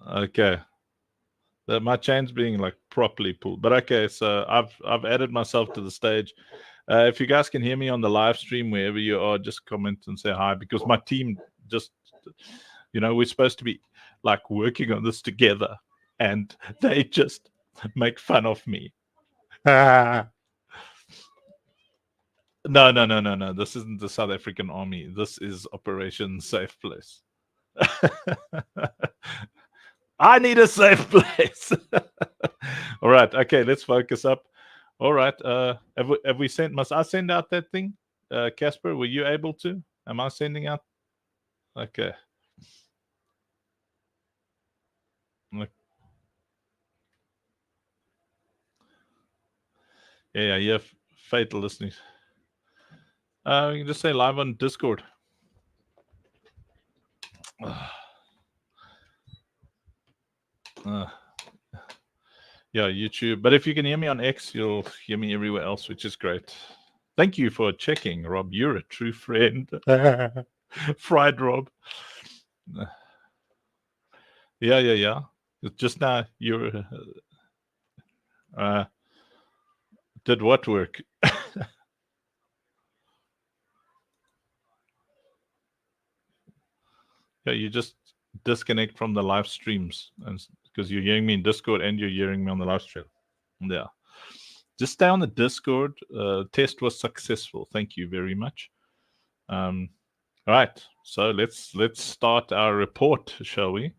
Okay. My chain's being like properly pulled. But okay, so I've added myself to the stage. If you guys can hear me on the live stream, wherever you are, just comment and say hi, because my team just, we're supposed to be like working on this together, and they just make fun of me. No. This isn't the South African Army. This is Operation Safe Place. I need a safe place. All right. Okay, let's focus up. All right. Have we sent? Must I send out that thing, Casper? Were you able to? Am I sending out? Okay. Yeah, you have fatal listening. You can just say live on Discord. Yeah, YouTube. But if you can hear me on X, you'll hear me everywhere else, which is great. Thank you for checking, Rob. You're a true friend. Fried Rob. Yeah. Just now you're did what work? Yeah, you just disconnect from the live streams, and because you're hearing me in Discord and you're hearing me on the live stream. Yeah. Just stay on the Discord. Test was successful. Thank you very much. All right. So let's start our report, shall we?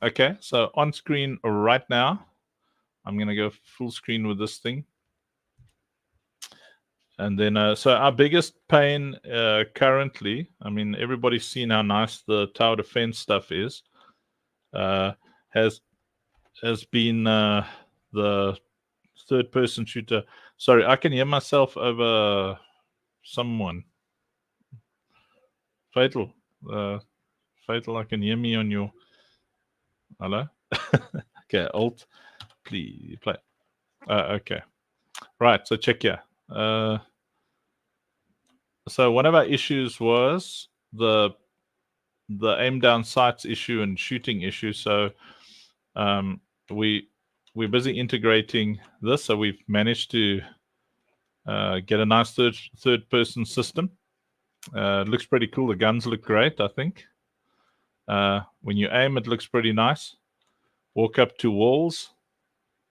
Okay. So on screen right now, I'm going to go full screen with this thing. And then, so our biggest pain currently, I mean, everybody's seen how nice the tower defense stuff is, has been the third-person shooter. Sorry, I can hear myself over someone. Fatal. Fatal, I can hear me on your... Hello? Okay, Alt, please play. Okay. Right, so check here. So one of our issues was the aim down sights issue and shooting issue. So we're busy integrating this. So we've managed to get a nice third person system. It looks pretty cool. The guns look great, I think. When you aim, it looks pretty nice. Walk up to walls.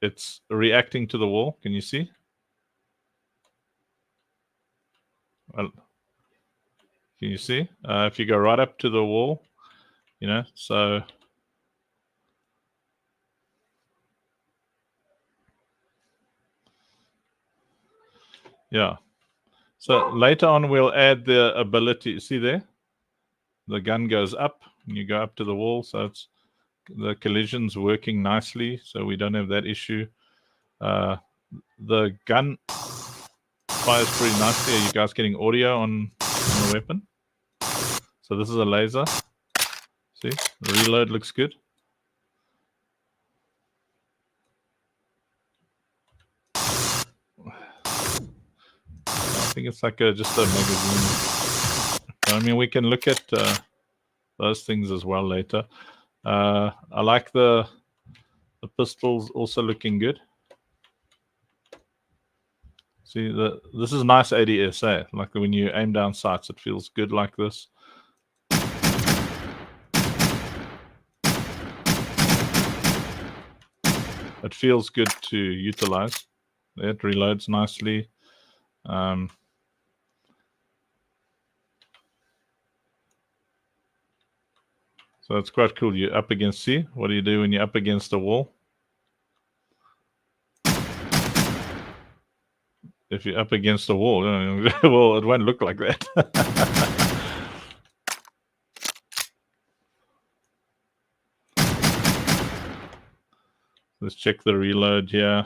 It's reacting to the wall. Can you see? Well, can you see? If you go right up to the wall, so... Yeah. So later on, we'll add the ability. See there? The gun goes up, and you go up to the wall. So it's the collision's working nicely, so we don't have that issue. The gun fires pretty nicely. Are you guys getting audio on the weapon? So this is a laser. See? The reload looks good. I think it's like just a magazine. I mean, we can look at those things as well later. I like the pistols also looking good. See, this is nice ADSA. Like when you aim down sights, it feels good like this. It feels good to utilize. It reloads nicely. So it's quite cool. You're up against, see? What do you do when you're up against a wall? If you're up against a wall, well, it won't look like that. Let's check the reload here.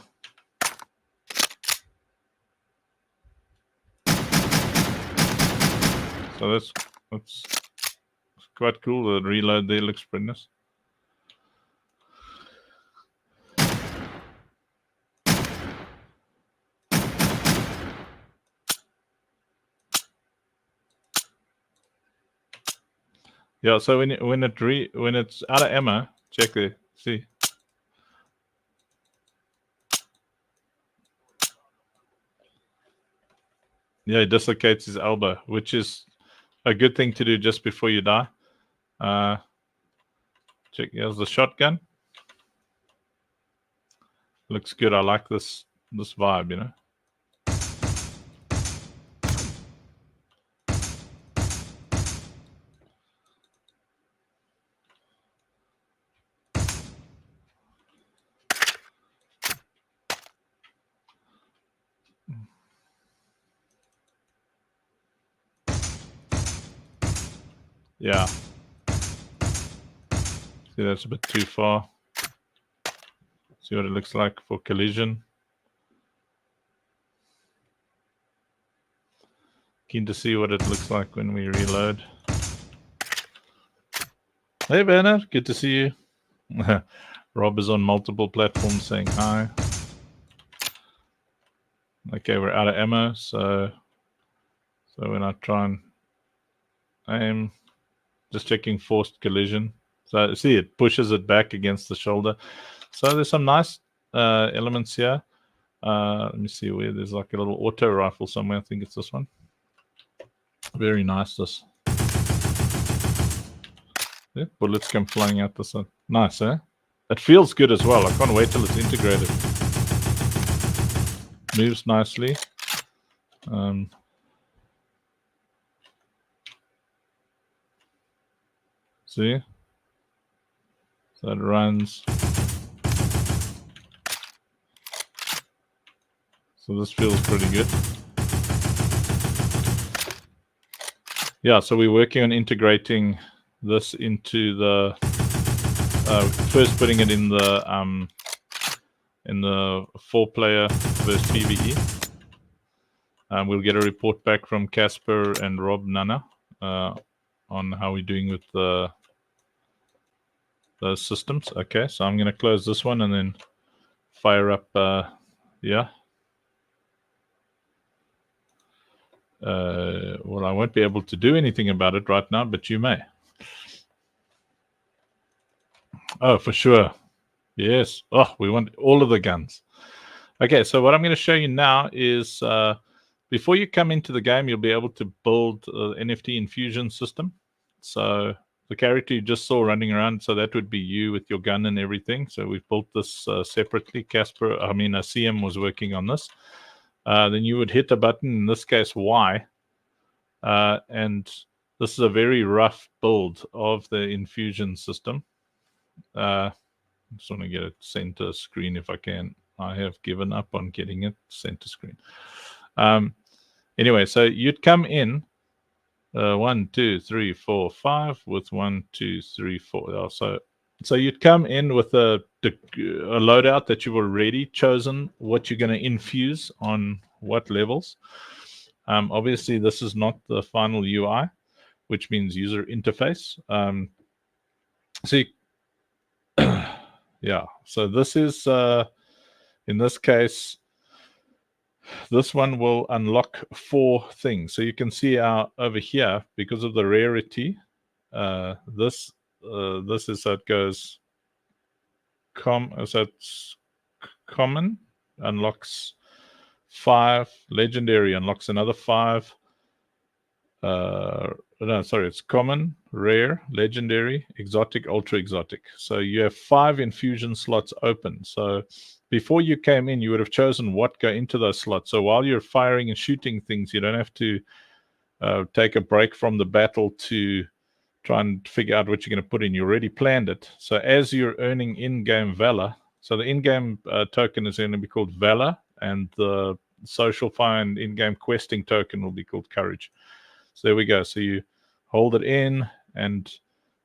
So that's quite cool. The reload there looks pretty nice. Yeah, so when it's out of ammo, check there. See? Yeah, he dislocates his elbow, which is a good thing to do just before you die. Check, here's the shotgun. Looks good. I like this vibe, you know. Yeah. See, that's a bit too far. See what it looks like for collision. Keen to see what it looks like when we reload. Hey, Bernard. Good to see you. Rob is on multiple platforms saying hi. Okay, we're out of ammo, so when I try and aim, just checking forced collision. So see, it pushes it back against the shoulder. So there's some nice elements here. Let me see where there's like a little auto rifle somewhere. I think it's this one. Very nice. This. Yeah, bullets come flying out the side. Nice, eh? It feels good as well. I can't wait till it's integrated. Moves nicely. See? So it runs. So this feels pretty good. Yeah, so we're working on integrating this into the first putting it in the 4-player versus PvE. We'll get a report back from Casper and Rob Nana on how we're doing with those systems. Okay, so I'm going to close this one and then fire up. Yeah. Well, I won't be able to do anything about it right now, but you may. Oh, for sure. Yes. Oh, we want all of the guns. Okay, so what I'm going to show you now is before you come into the game, you'll be able to build an NFT infusion system. So the character you just saw running around, so that would be you with your gun and everything. So we've built this separately. CM was working on this. Then you would hit a button, in this case Y, and this is a very rough build of the infusion system. I just want to get it center screen if I can. I have given up on getting it center screen. Anyway, so you'd come in 1, 2, 3, 4, 5 with 1, 2, 3, 4. So you'd come in with a loadout that you've already chosen what you're going to infuse on what levels. Obviously, this is not the final UI, which means user interface. Yeah, so this is, in this case, this one will unlock 4 things. So you can see over here, because of the rarity, this is how it goes. So it's common, unlocks 5. Legendary unlocks another 5. No, sorry, it's common, rare, legendary, exotic, ultra exotic. So you have 5 infusion slots open. So before you came in, you would have chosen what go into those slots. So while you're firing and shooting things, you don't have to take a break from the battle to try and figure out what you're going to put in. You already planned it. So as you're earning in-game valor, so the in-game token is going to be called valor, and the social find in-game questing token will be called courage. So there we go. So you hold it in, and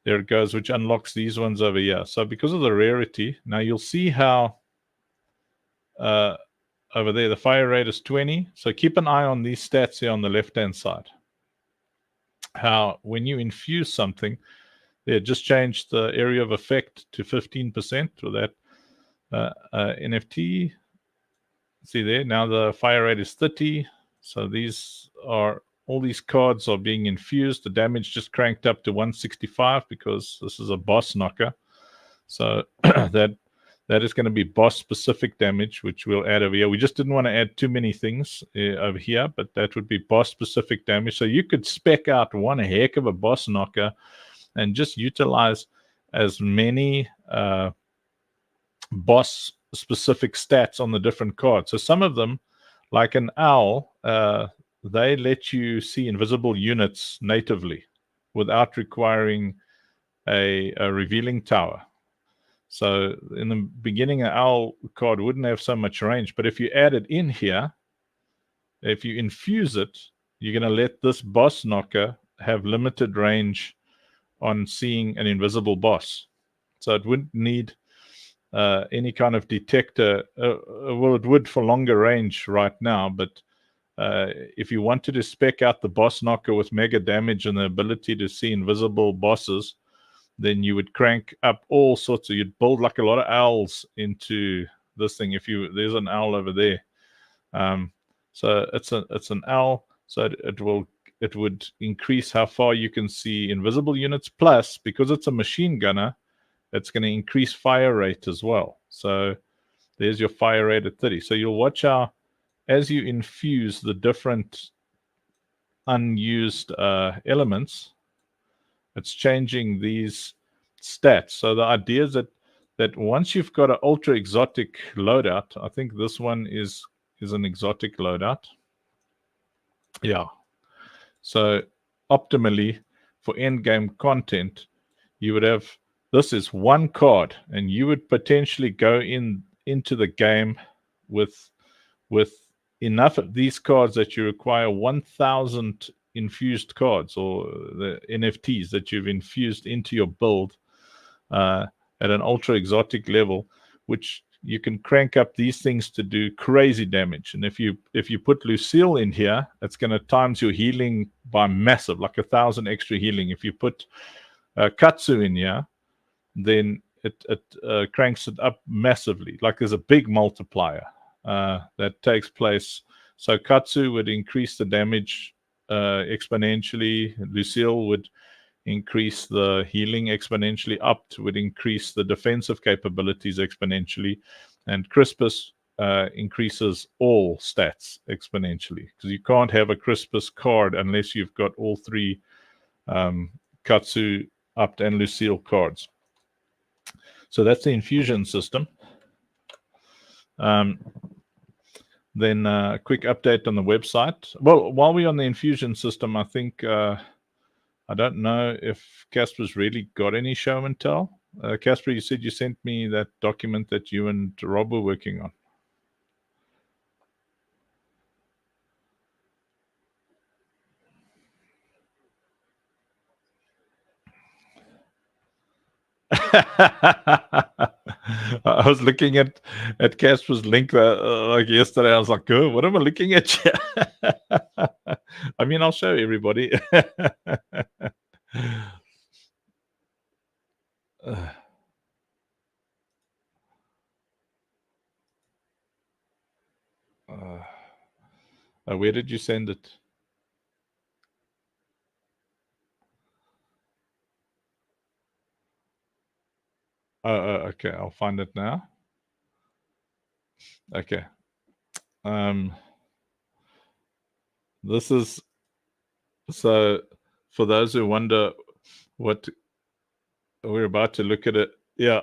there it goes, which unlocks these ones over here. So because of the rarity, now you'll see how over there the fire rate is 20. So keep an eye on these stats here on the left-hand side. How when you infuse something, they just changed the area of effect to 15% for that NFT. See there, now the fire rate is 30. So these are all these cards are being infused. The damage just cranked up to 165 because this is a boss knocker. So that is going to be boss specific damage, which we'll add over here. We just didn't want to add too many things over here, but that would be boss specific damage. So you could spec out one heck of a boss knocker and just utilize as many boss specific stats on the different cards. So some of them, like an owl, they let you see invisible units natively without requiring a revealing tower. So in the beginning, an owl card wouldn't have so much range, but if you add it in here, if you infuse it, you're going to let this boss knocker have limited range on seeing an invisible boss. So it wouldn't need any kind of detector. Well, it would for longer range right now, but if you wanted to spec out the boss knocker with mega damage and the ability to see invisible bosses, then you would crank up all sorts of, you'd build like a lot of owls into this thing. There's an owl over there. So it's an owl. So it would increase how far you can see invisible units. Plus, because it's a machine gunner, it's going to increase fire rate as well. So there's your fire rate at 30. So you'll watch how, as you infuse the different unused elements, it's changing these stats. So the idea is that once you've got an ultra exotic loadout, I think this one is an exotic loadout. Yeah. So optimally for end game content, you would have, this is one card, and you would potentially go into the game with enough of these cards that you require 1,000 infused cards, or the NFTs that you've infused into your build at an ultra exotic level, which you can crank up these things to do crazy damage. And if you put Lucille in here, it's going to times your healing by massive, like 1,000 extra healing. If you put Katsu in here, then it cranks it up massively. Like there's a big multiplier that takes place. So Katsu would increase the damage exponentially. Lucille would increase the healing exponentially. Upt would increase the defensive capabilities exponentially. And Crispus increases all stats exponentially, because you can't have a Crispus card unless you've got all three Katsu, Upt, and Lucille cards. So that's the infusion system. Then a quick update on the website. Well, while we're on the infusion system, I think, I don't know if Casper's really got any show and tell. Casper, you said you sent me that document that you and Rob were working on. I was looking at Casper's link like yesterday. I was like, "Oh, what am I looking at here?" I mean, I'll show everybody. Where did you send it? Okay, I'll find it now. Okay. This is, so for those who wonder what we're about to look at it. Yeah,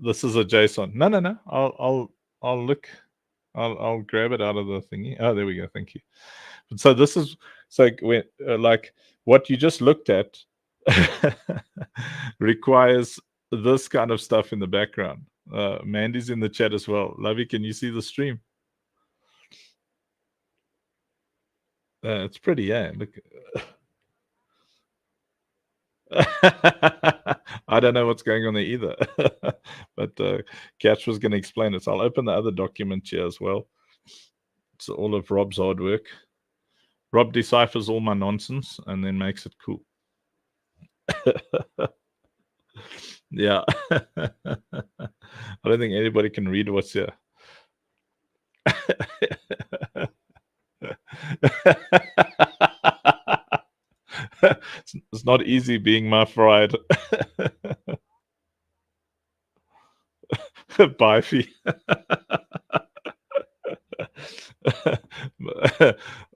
this is a JSON. No. I'll look. I'll grab it out of the thingy. Oh, there we go. Thank you. So this is, so when like what you just looked at requires this kind of stuff in the background. Mandy's in the chat as well. Lovey, can you see the stream? It's pretty, yeah. Look. I don't know what's going on there either. But Catch was going to explain it. So I'll open the other document here as well. It's all of Rob's hard work. Rob deciphers all my nonsense and then makes it cool. Yeah. I don't think anybody can read what's here. It's not easy being my fried. Bye, Fee.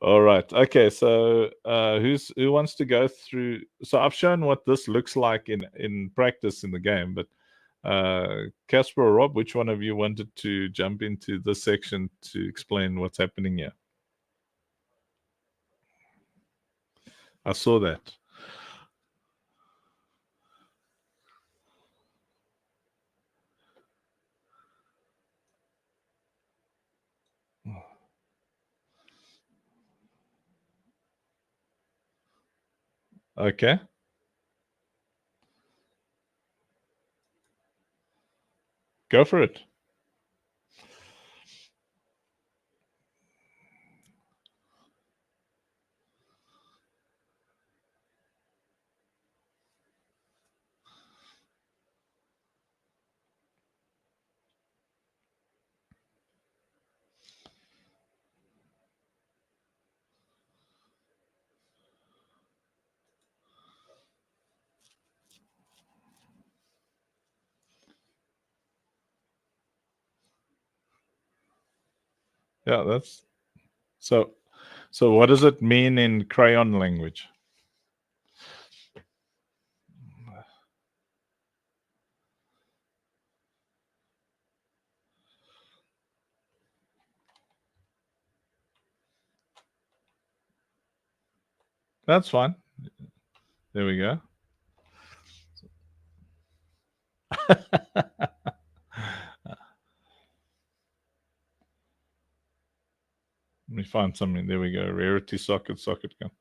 All right. Okay. So, who wants to go through? So I've shown what this looks like in practice in the game, but Casper or Rob, which one of you wanted to jump into this section to explain what's happening here? I saw that. Okay. Go for it. Yeah, that's so. So, what does it mean in crayon language? That's fine. There we go. Let me find something. There we go. Rarity socket gun.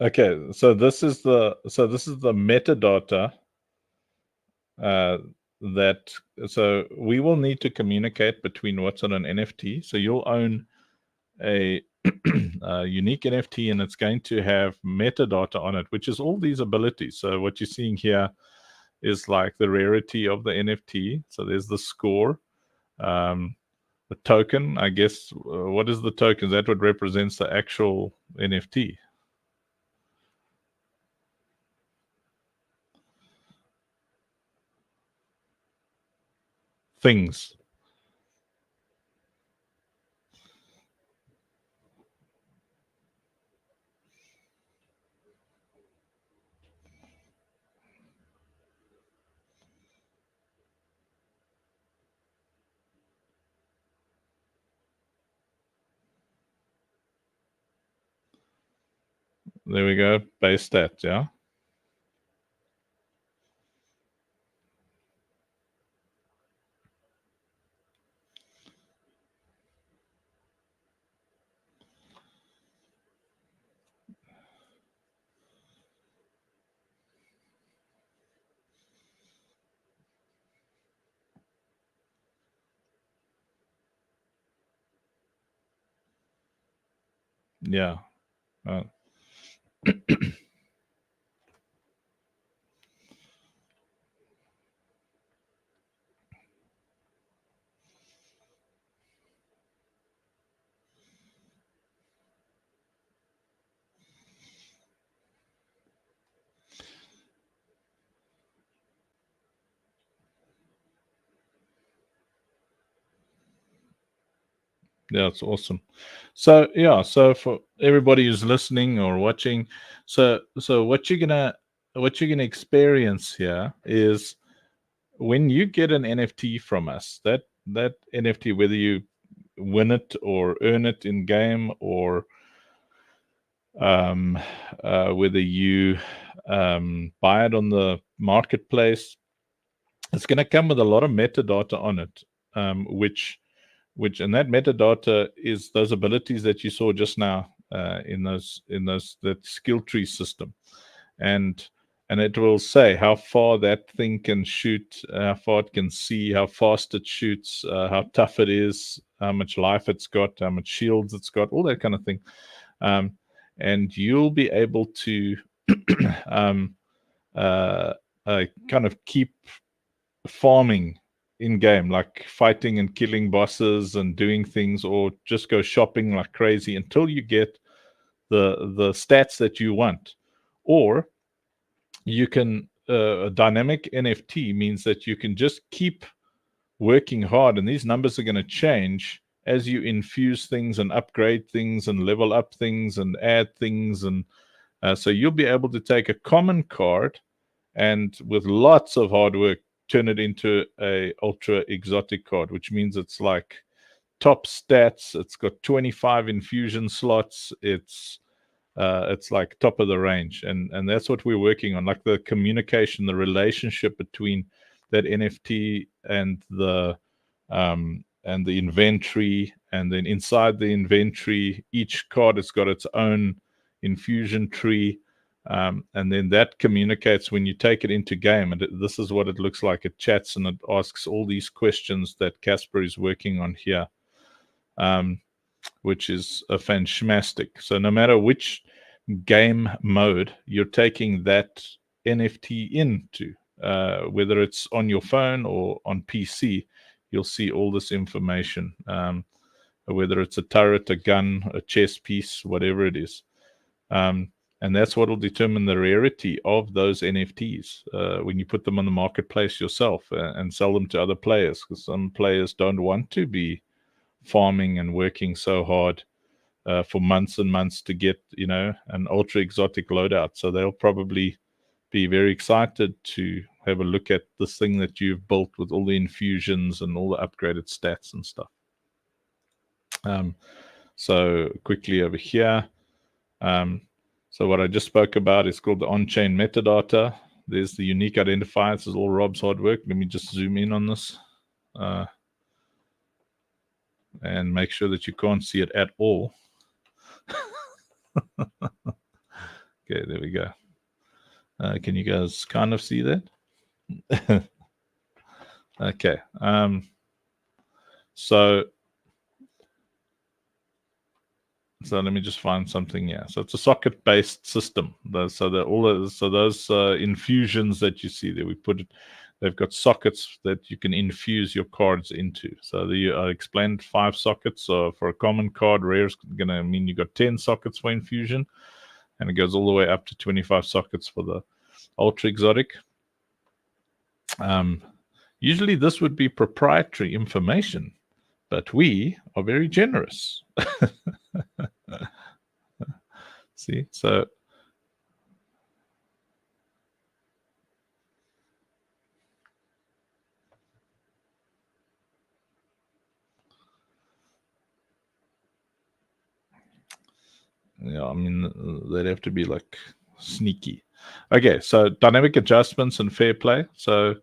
Okay, so this is the metadata that so we will need to communicate between what's on an NFT. So you'll own a, a unique NFT, and it's going to have metadata on it, which is all these abilities. So what you're seeing here is like the rarity of the NFT. So there's the score, the token. I guess what is the token? That what represents the actual NFT. Things. There we go. Base stats, yeah. Yeah. Yeah, it's awesome. So yeah, so for everybody who's listening or watching, so what you're gonna experience here is when you get an NFT from us, that NFT, whether you win it or earn it in game, or um, whether you buy it on the marketplace, it's going to come with a lot of metadata on it, which and that metadata is those abilities that you saw just now in that skill tree system. and it will say how far that thing can shoot, how far it can see, how fast it shoots, how tough it is, how much life it's got, how much shields it's got, all that kind of thing. And you'll be able to um, kind of keep farming in game, like fighting and killing bosses and doing things, or just go shopping like crazy until you get the stats that you want. Or you can a dynamic NFT means that you can just keep working hard, and these numbers are going to change as you infuse things and upgrade things and level up things and add things. And so you'll be able to take a common card and with lots of hard work turn it into a ultra exotic card, which means it's like top stats. It's got 25 infusion slots. It's like top of the range, and that's what we're working on, like the communication, the relationship between that NFT and the inventory, and then inside the inventory each card has got its own infusion tree, and then that communicates when you take it into game, and this is what it looks like. It chats and it asks all these questions that Casper is working on here, which is a fantastic. So no matter which game mode you're taking that NFT into, whether it's on your phone or on PC, you'll see all this information, whether it's a turret, a gun, a chess piece, whatever it is. And that's what will determine the rarity of those NFTs when you put them on the marketplace yourself and sell them to other players, because some players don't want to be farming and working so hard for months and months to get, an ultra exotic loadout. So they'll probably be very excited to have a look at this thing that you've built with all the infusions and all the upgraded stats and stuff. So quickly over here. So what I just spoke about is called the on-chain metadata. There's the unique identifiers. This is all Rob's hard work. Let me just zoom in on this and make sure that you can't see it at all. Okay, there we go. Can you guys kind of see that? Okay. So let me just find something here. So it's a socket-based system. So those infusions that you see there, they've got sockets that you can infuse your cards into. So I explained 5 sockets. So for a common card, rare is going to mean you got 10 sockets for infusion, and it goes all the way up to 25 sockets for the ultra exotic. Usually this would be proprietary information, but we are very generous. See, so yeah, I mean, they'd have to be like sneaky. Okay, so dynamic adjustments and fair play. So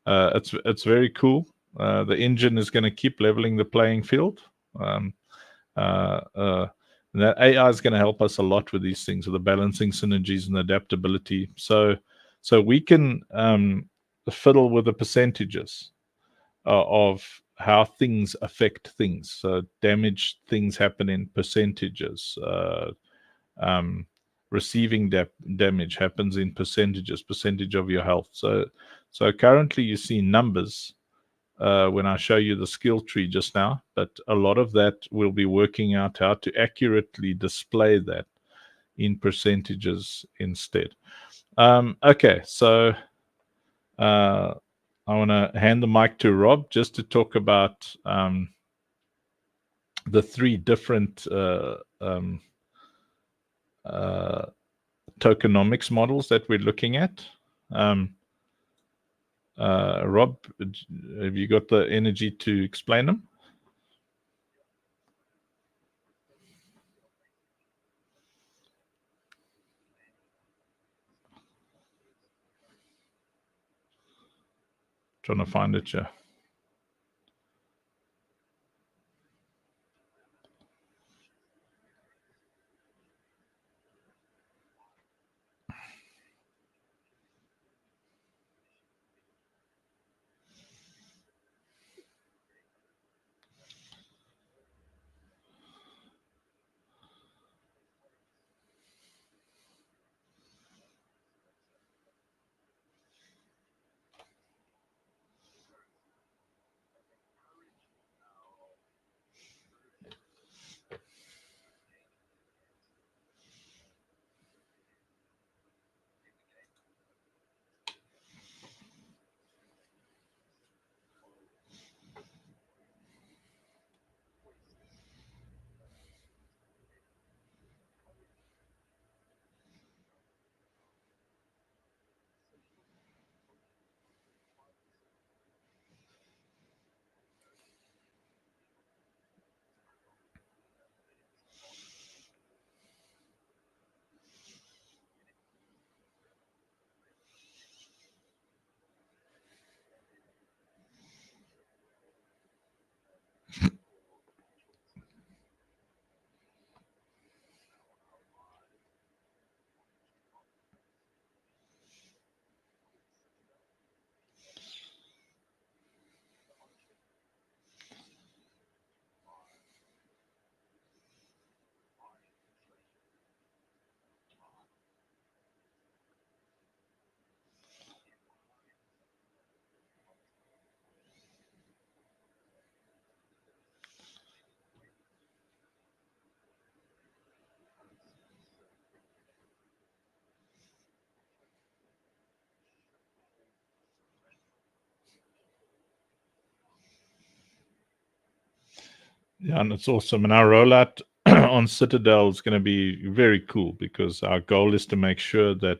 it's very cool. The engine is going to keep leveling the playing field. That AI is going to help us a lot with these things, with the balancing synergies and adaptability. So we can fiddle with the percentages of how things affect things. So damage things happen in percentages. Receiving damage happens in percentages, percentage of your health. So currently you see numbers when I show you the skill tree just now, but a lot of that will be working out how to accurately display that in percentages instead. Okay, so I want to hand the mic to Rob just to talk about the 3 different tokenomics models that we're looking at. Rob, have you got the energy to explain them? Trying to find it, yeah. Yeah, and it's awesome. And our rollout on Citadel is going to be very cool because our goal is to make sure that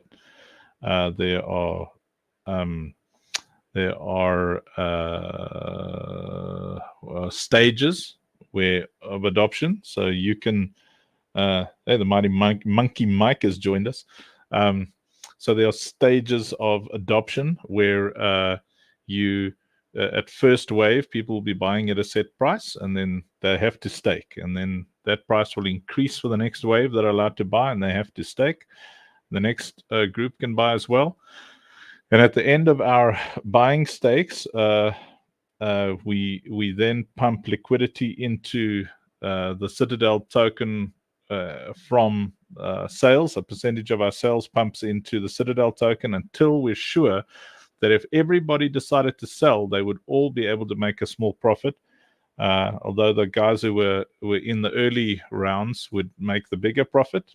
there are um, stages where of adoption, so you can. Hey, the mighty monkey Mike has joined us. So there are stages of adoption where you at first wave, people will be buying at a set price, and then they have to stake, and then that price will increase for the next wave that are allowed to buy, and they have to stake. The next group can buy as well, and at the end of our buying stakes, we then pump liquidity into the Citadel token from sales. A percentage of our sales pumps into the Citadel token until we're sure that if everybody decided to sell, they would all be able to make a small profit. Although the guys who were in the early rounds would make the bigger profit.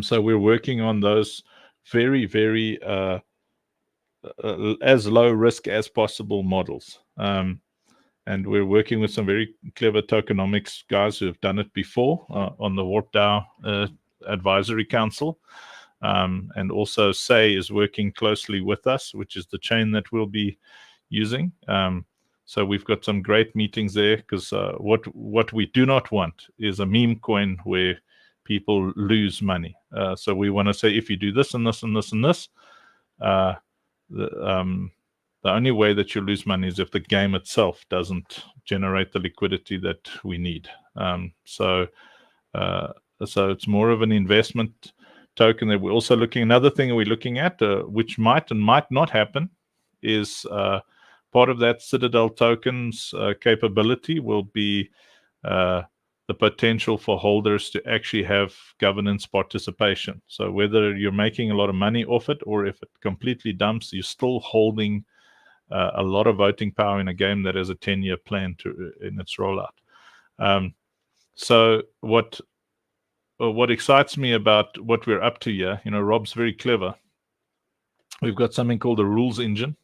So we're working on those very, very as low risk as possible models. And we're working with some very clever tokenomics guys who have done it before on the Warp DAO Advisory Council. And also Say is working closely with us, which is the chain that we'll be using. So we've got some great meetings there, because what we do not want is a meme coin where people lose money. So we want to say, if you do this and this and this and this, the only way that you lose money is if the game itself doesn't generate the liquidity that we need. So it's more of an investment token that we're also looking. Another thing we're looking at, which might and might not happen, is part of that Citadel tokens capability will be the potential for holders to actually have governance participation. So whether you're making a lot of money off it or if it completely dumps, you're still holding a lot of voting power in a game that has a 10-year plan in its rollout. So what excites me about what we're up to here, Rob's very clever. We've got something called a rules engine,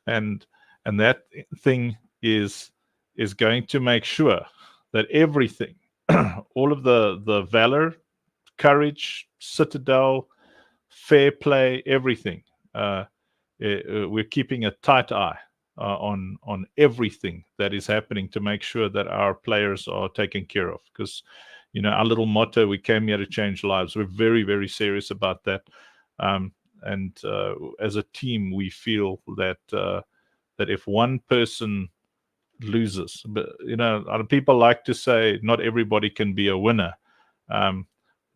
and that thing is going to make sure that everything, all of the valor, courage, Citadel, fair play, everything. We're keeping a tight eye on everything that is happening to make sure that our players are taken care of. Because, our little motto, we came here to change lives. We're very, very serious about that. And as a team, we feel that that if one person loses, but people like to say not everybody can be a winner.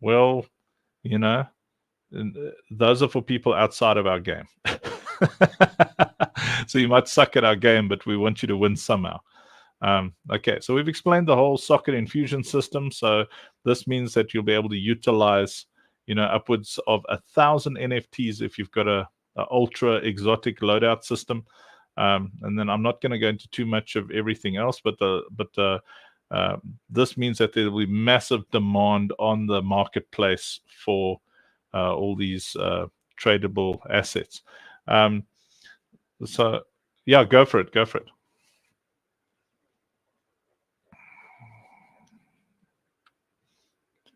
Well, those are for people outside of our game. So you might suck at our game, but we want you to win somehow. Okay, so we've explained the whole socket infusion system. So this means that you'll be able to utilize, upwards of 1,000 NFTs if you've got a ultra exotic loadout system. And then I'm not going to go into too much of everything else, but this means that there will be massive demand on the marketplace for all these tradable assets. So yeah, go for it.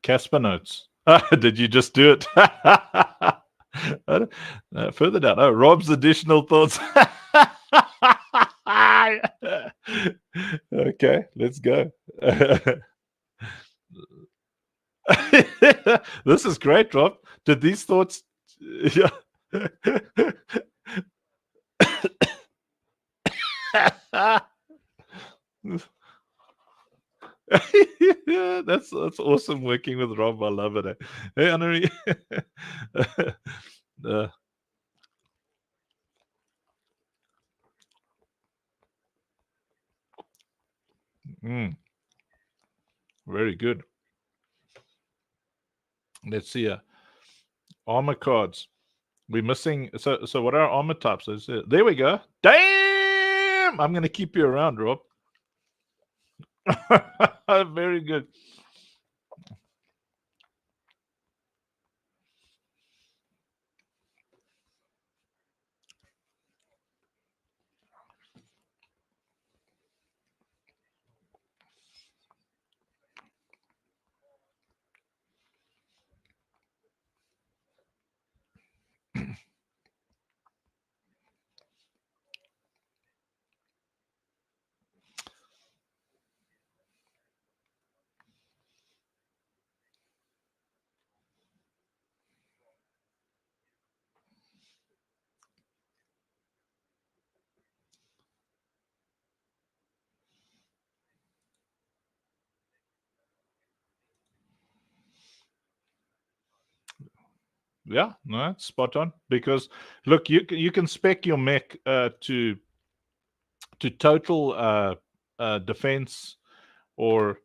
Casper notes. Did you just do it? Further down. Oh, Rob's additional thoughts. Okay, let's go. This is great, Rob. Did these thoughts? Yeah. That's awesome working with Rob. I love it. Hey, Honoree. Very good. Let's see. Armor cards. We're missing. So what are armor types? There we go. Damn! I'm going to keep you around, Rob. Very good. Yeah, no, it's spot on. Because look, you can spec your mech to total defense, or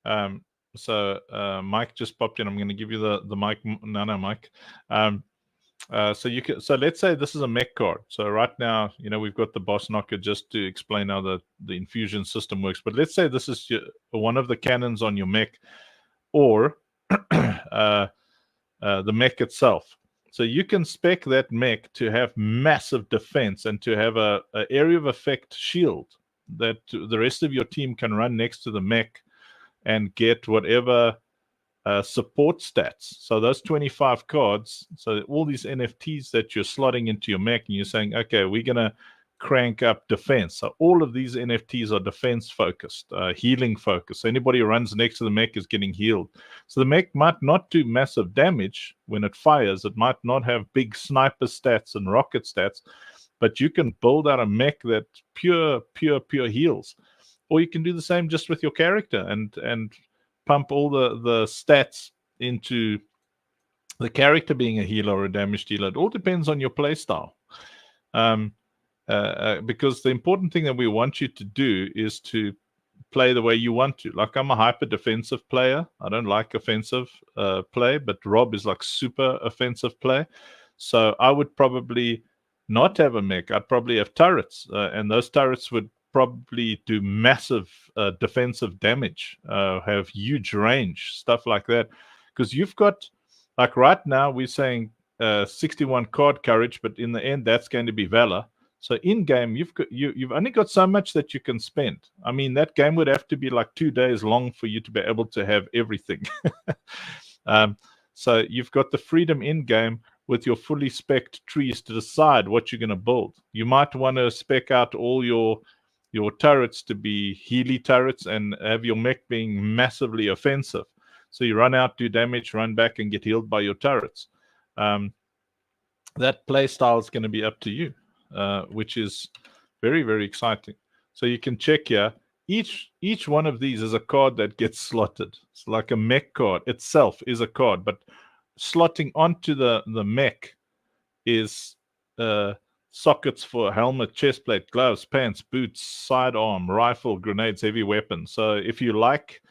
Mike just popped in. I'm going to give you the mic. No, Mike. So you can. So let's say this is a mech card. So right now, we've got the boss knocker just to explain how the infusion system works. But let's say this is one of the cannons on your mech, or the mech itself. So you can spec that mech to have massive defense and to have a area of effect shield that the rest of your team can run next to the mech and get whatever support stats. So those 25 cards, so all these NFTs that you're slotting into your mech, and you're saying, okay, we're going to crank up defense. So all of these NFTs are defense focused, healing focused. So anybody who runs next to the mech is getting healed. So the mech might not do massive damage when it fires. It might not have big sniper stats and rocket stats, but you can build out a mech that pure heals. Or you can do the same just with your character and pump all the stats into the character being a healer or a damage dealer. It all depends on your play style. Because the important thing that we want you to do is to play the way you want to. Like, I'm a hyper defensive player. I don't like offensive play, but Rob is like super offensive play. So I would probably not have a mech. I'd probably have turrets, and those turrets would probably do massive defensive damage, have huge range, stuff like that. Because you've got, like right now, we're saying 61 card courage, but in the end, that's going to be valor. So in game, you've only got so much that you can spend. I mean, that game would have to be like 2 days long for you to be able to have everything. So you've got the freedom in game with your fully spec'd trees to decide what you're going to build. You might want to spec out all your turrets to be Healy turrets and have your mech being massively offensive. So you run out, do damage, run back, and get healed by your turrets. That play style is going to be up to you. Which is very, very exciting. So you can check here. Each one of these is a card that gets slotted. It's like a mech card itself is a card, but slotting onto the mech is sockets for helmet, chest plate, gloves, pants, boots, sidearm, rifle, grenades, heavy weapons. So if you like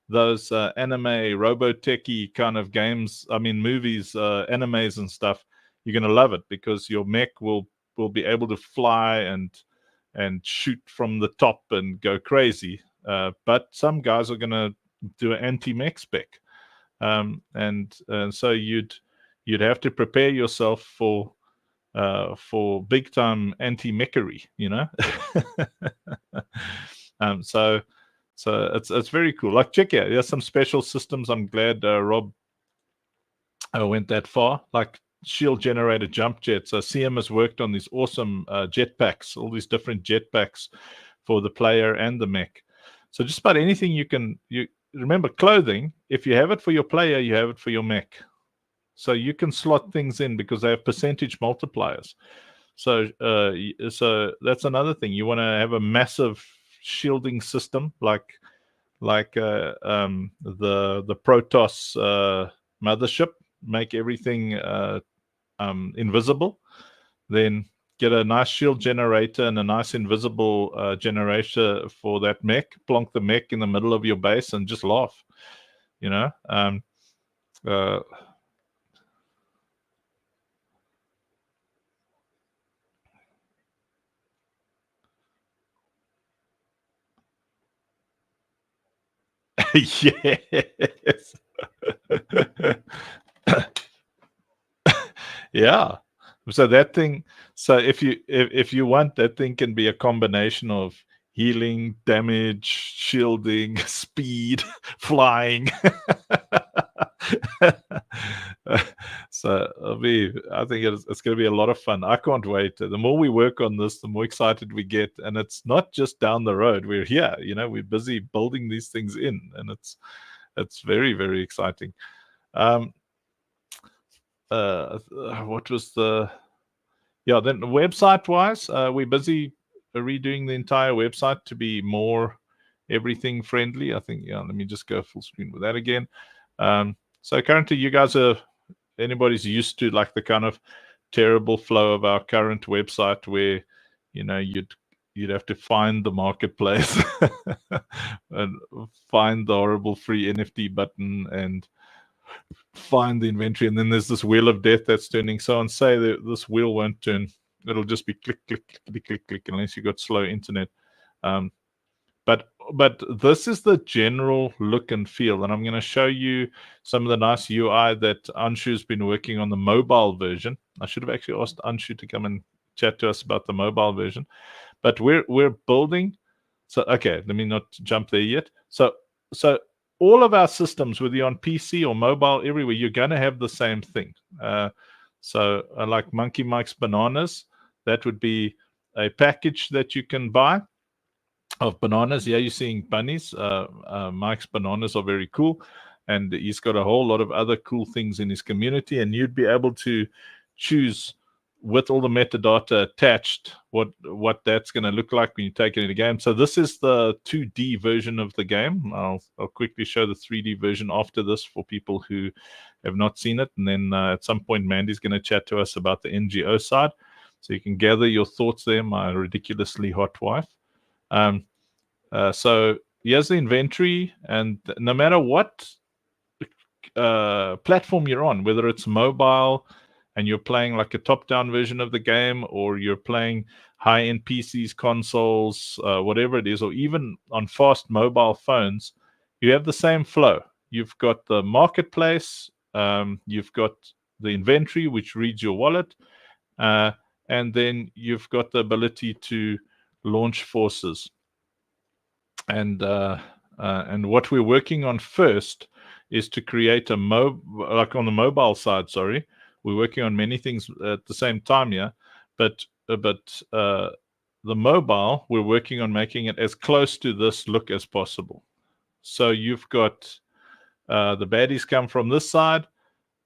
those anime, Robotech-y kind of games, I mean movies, animes and stuff, you're going to love it because your mech will be able to fly and shoot from the top and go crazy. But some guys are going to do an anti-mech spec. And so you'd have to prepare yourself for big time anti-mechery, So it's very cool. Like, check out, there's some special systems. I'm glad Rob went that far. Like shield generated jump jets. CM has worked on these awesome jetpacks, all these different jetpacks for the player and the mech. So just about anything you remember, clothing, if you have it for your player, you have it for your mech. So you can slot things in because they have percentage multipliers. So that's another thing. You want to have a massive shielding system like the Protoss mothership, make everything invisible, then get a nice shield generator and a nice invisible generator for that mech, plonk the mech in the middle of your base and just laugh, Yes. Yeah. So that thing, so if you want, that thing can be a combination of healing, damage, shielding, speed, flying. So I think it's going to be a lot of fun. I can't wait. The more we work on this, the more excited we get. And it's not just down the road. We're here, we're busy building these things in, and it's very, very exciting. What was then website wise, we're busy redoing the entire website to be more everything friendly. I think, let me just go full screen with that again. So currently you guys anybody's used to like the kind of terrible flow of our current website where, you'd have to find the marketplace and find the horrible free NFT button and find the inventory, and then there's this wheel of death that's turning. So on say that this wheel won't turn, it'll just be click click click click click unless you got slow internet. But this is the general look and feel, and I'm going to show you some of the nice UI that Anshu's been working on the mobile version. I should have actually asked Anshu to come and chat to us about the mobile version, but we're building. So okay, let me not jump there yet. So all of our systems, whether you're on PC or mobile, everywhere, you're going to have the same thing. So like Monkey Mike's Bananas, that would be a package that you can buy of bananas. Yeah, you're seeing bunnies. Mike's Bananas are very cool, and he's got a whole lot of other cool things in his community, and you'd be able to choose with all the metadata attached what that's going to look like when you take it in the game. So this is the 2D version of the game. I'll quickly show the 3D version after this for people who have not seen it, and then at some point Mandy's going to chat to us about the NGO side, so you can gather your thoughts there, my ridiculously hot wife. So here's the inventory, and no matter what platform you're on, whether it's mobile and you're playing like a top-down version of the game, or you're playing high-end PCs, consoles, whatever it is, or even on fast mobile phones, you have the same flow. You've got the marketplace, you've got the inventory, which reads your wallet, and then you've got the ability to launch forces. And what we're working on first is to create like on the mobile side, sorry, we're working on many things at the same time here, but the mobile, we're working on making it as close to this look as possible. So you've got the baddies come from this side,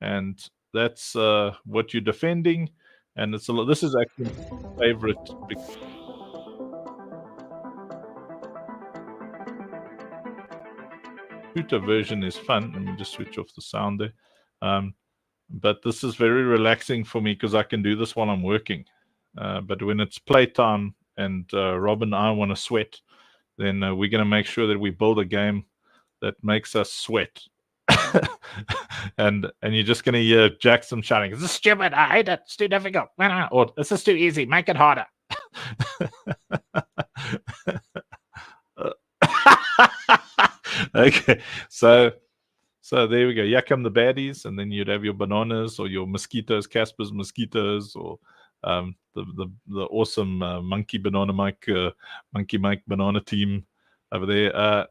and that's what you're defending, and it's this is actually my favorite. Shooter version is fun. Let me just switch off the sound there. But this is very relaxing for me because I can do this while I'm working. But when it's playtime and Rob and I want to sweat, then we're going to make sure that we build a game that makes us sweat. and you're just going to hear Jackson shouting, "This is stupid. I hate it. It's too difficult. Or this is too easy. Make it harder." Okay, so there we go. Yeah, come the baddies, and then you'd have your bananas or your mosquitoes, Casper's mosquitoes, or the awesome Monkey Mike banana team over there,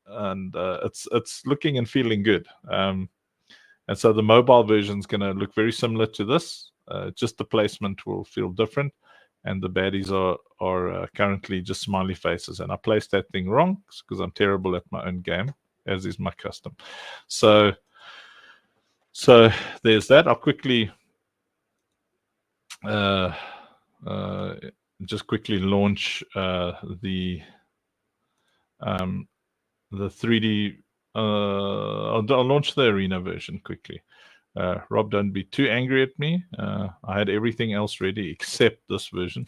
and it's looking and feeling good. And so the mobile version is going to look very similar to this. Just the placement will feel different, and the baddies are currently just smiley faces. And I placed that thing wrong because I'm terrible at my own game, as is my custom. So there's that. I'll quickly just quickly launch the 3D. I'll launch the arena version quickly. Rob, don't be too angry at me. I had everything else ready except this version.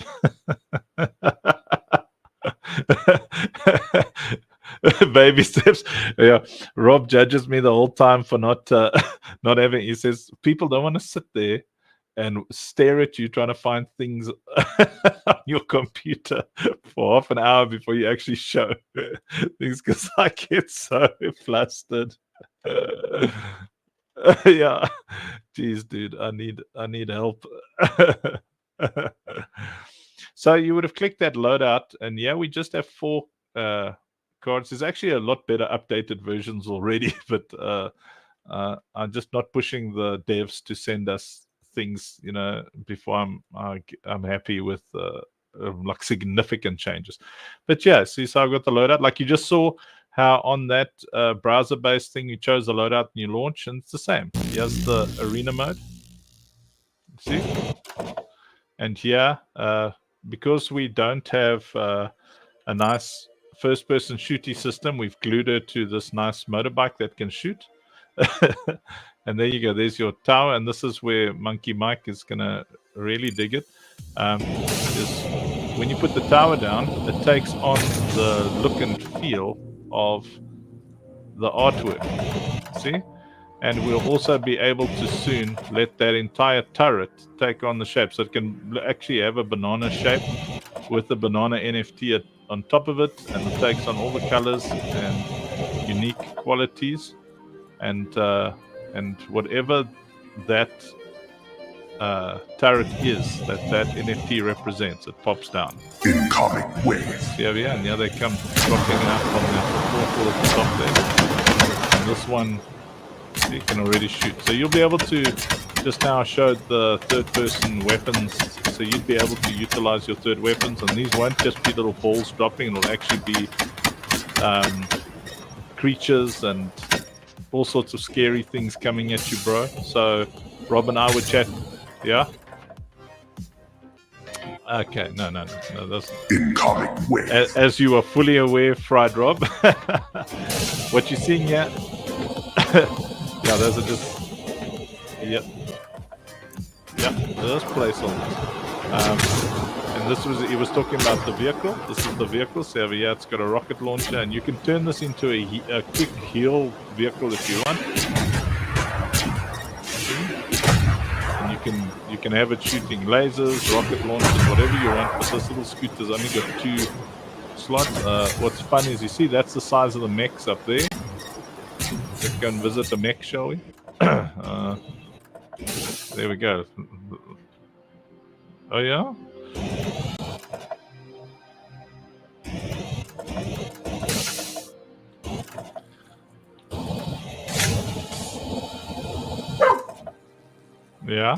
Baby steps. Yeah, Rob judges me the whole time for not having. He says people don't want to sit there and stare at you trying to find things on your computer for half an hour before you actually show things, because I get so flustered. Yeah, geez, dude, I need help. So you would have clicked that loadout, and yeah, we just have 4 cards. There's actually a lot better updated versions already, but I'm just not pushing the devs to send us things, before I'm happy with like significant changes. But yeah, see, so I've got the loadout. Like you just saw how on that browser-based thing you chose the loadout and you launch, and it's the same. Here's the arena mode. See, and here because we don't have a nice first-person shooty system, we've glued her to this nice motorbike that can shoot. And there you go. There's your tower, and this is where Monkey Mike is gonna really dig it. Is when you put the tower down, it takes on the look and feel of the artwork. See? And we'll also be able to soon let that entire turret take on the shape. So it can actually have a banana shape with the banana NFT on top of it, and it takes on all the colors and unique qualities, and whatever that turret is that NFT represents, it pops down. Incoming wave. See over here, and here they come dropping out from the portal at the top there. And this one, you can already shoot. So you'll be able to, just now I showed the third person weapons, so you'd be able to utilize your third weapons, and these won't just be little balls dropping, it'll actually be creatures and all sorts of scary things coming at you, bro. So Rob and I would chat. Yeah? Okay, no, that's incoming wave. As you are fully aware, Fried Rob, what you're seeing here, yeah, those are just, yep, there's placeholders. And this was, he was talking about the vehicle. This is the vehicle. So over here, it's got a rocket launcher, and you can turn this into a quick heal vehicle if you want. And you can have it shooting lasers, rocket launchers, whatever you want. But this little scooter's only got 2 slots. What's fun is, you see, that's the size of the mechs up there. Let's go and visit the mech, shall we? There we go. Oh yeah. Yeah.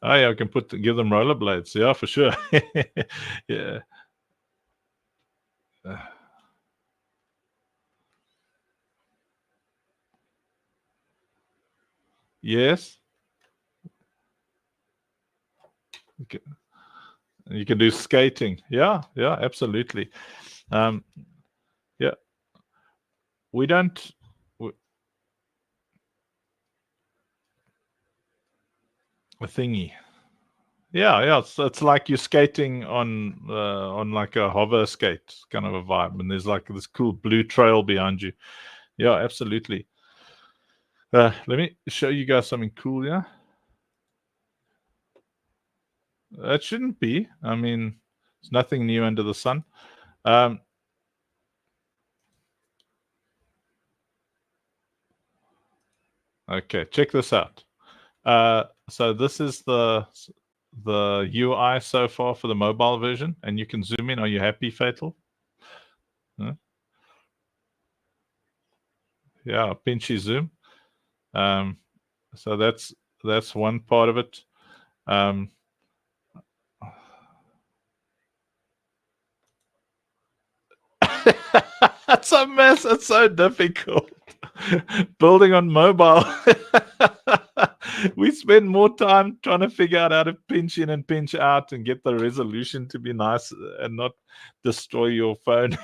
Oh yeah, I can give them rollerblades. Yeah, for sure. Yeah. Yes. Okay. You can do skating. Yeah, absolutely. Yeah. We don't. A thingy. Yeah. It's like you're skating on like a hover skate kind of a vibe, and there's like this cool blue trail behind you. Yeah, absolutely. Let me show you guys something cool. Yeah. It shouldn't be. I mean, there's nothing new under the sun. Okay, check this out. So this is the UI so far for the mobile version, and you can zoom in. Are you happy, Fatal? Huh? Yeah, pinchy zoom. So that's one part of it. It's a mess. It's so difficult. Building on mobile. We spend more time trying to figure out how to pinch in and pinch out and get the resolution to be nice and not destroy your phone.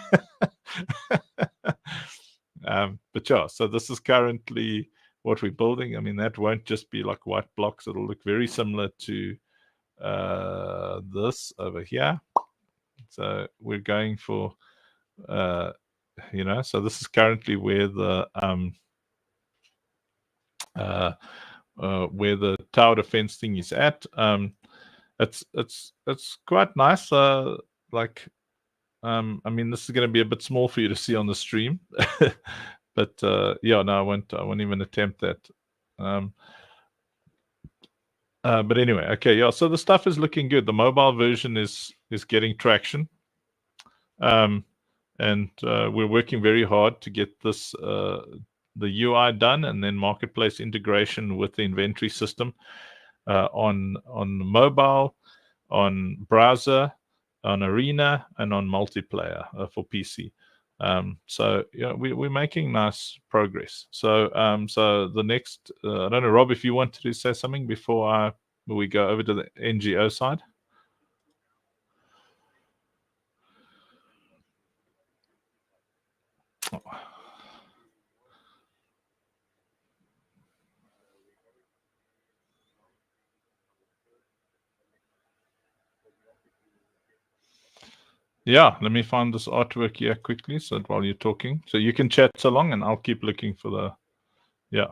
But yeah, so this is currently what we're building. I mean, that won't just be like white blocks. It'll look very similar to this over here. So we're going for so this is currently where the tower defense thing is at. It's quite nice. I mean, this is going to be a bit small for you to see on the stream, but yeah, no, I won't even attempt that. But anyway, okay, yeah. So the stuff is looking good. The mobile version is getting traction. and we're working very hard to get this the UI done, and then marketplace integration with the inventory system on mobile, on browser, on Arena, and on multiplayer for PC. So we're making nice progress. So so the next, I don't know, Rob, if you wanted to say something before we go over to the NGO side. Yeah, let me find this artwork here quickly, so that while you're talking, so you can chat along, and I'll keep looking for the, yeah.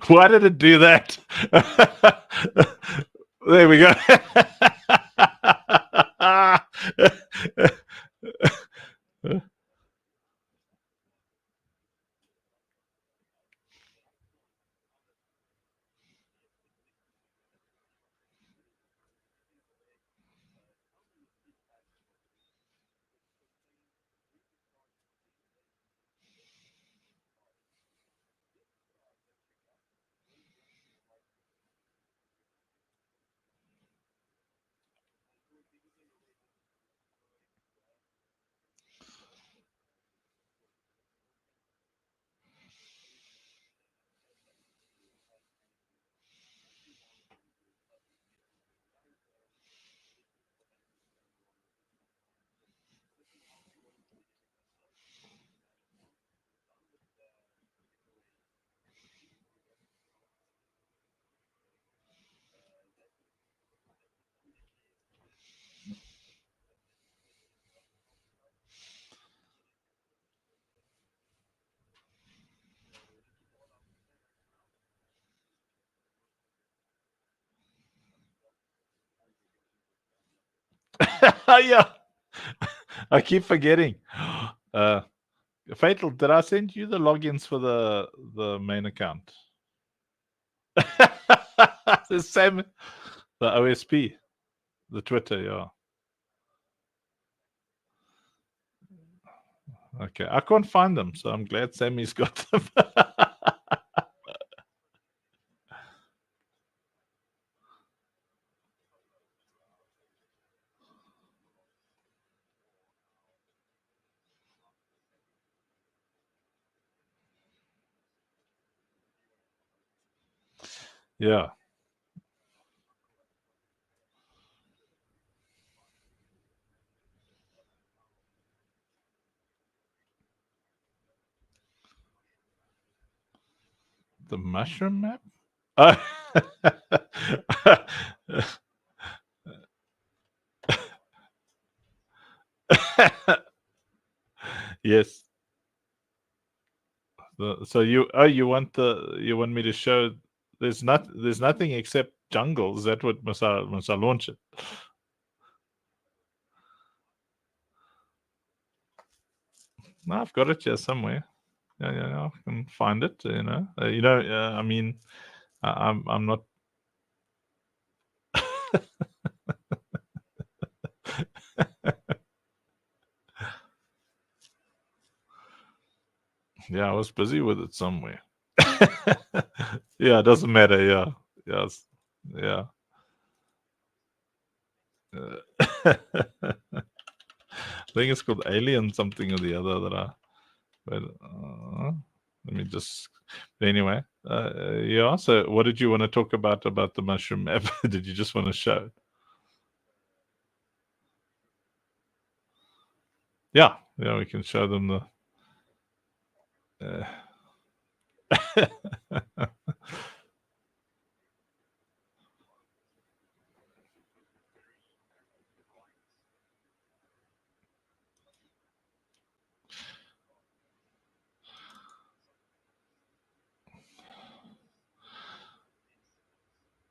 Why did it do that? There we go. Yeah, I keep forgetting. Fatal, did I send you the logins for the main account? The same, the OSP, the Twitter, yeah. Okay, I can't find them, so I'm glad Sammy's got them. Yeah. The mushroom map? Yes. So you want me to show there's nothing except jungle. Is that what must I launch it? No, I've got it here somewhere. Yeah, I can find it. I mean, I'm not. Yeah, I was busy with it somewhere. Yeah, it doesn't matter. Yeah, yes, yeah. I think it's called Alien something or the other that I. But let me just. But anyway, yeah. So, what did you want to talk about the mushroom map? Did you just want to show? Yeah, yeah. We can show them the.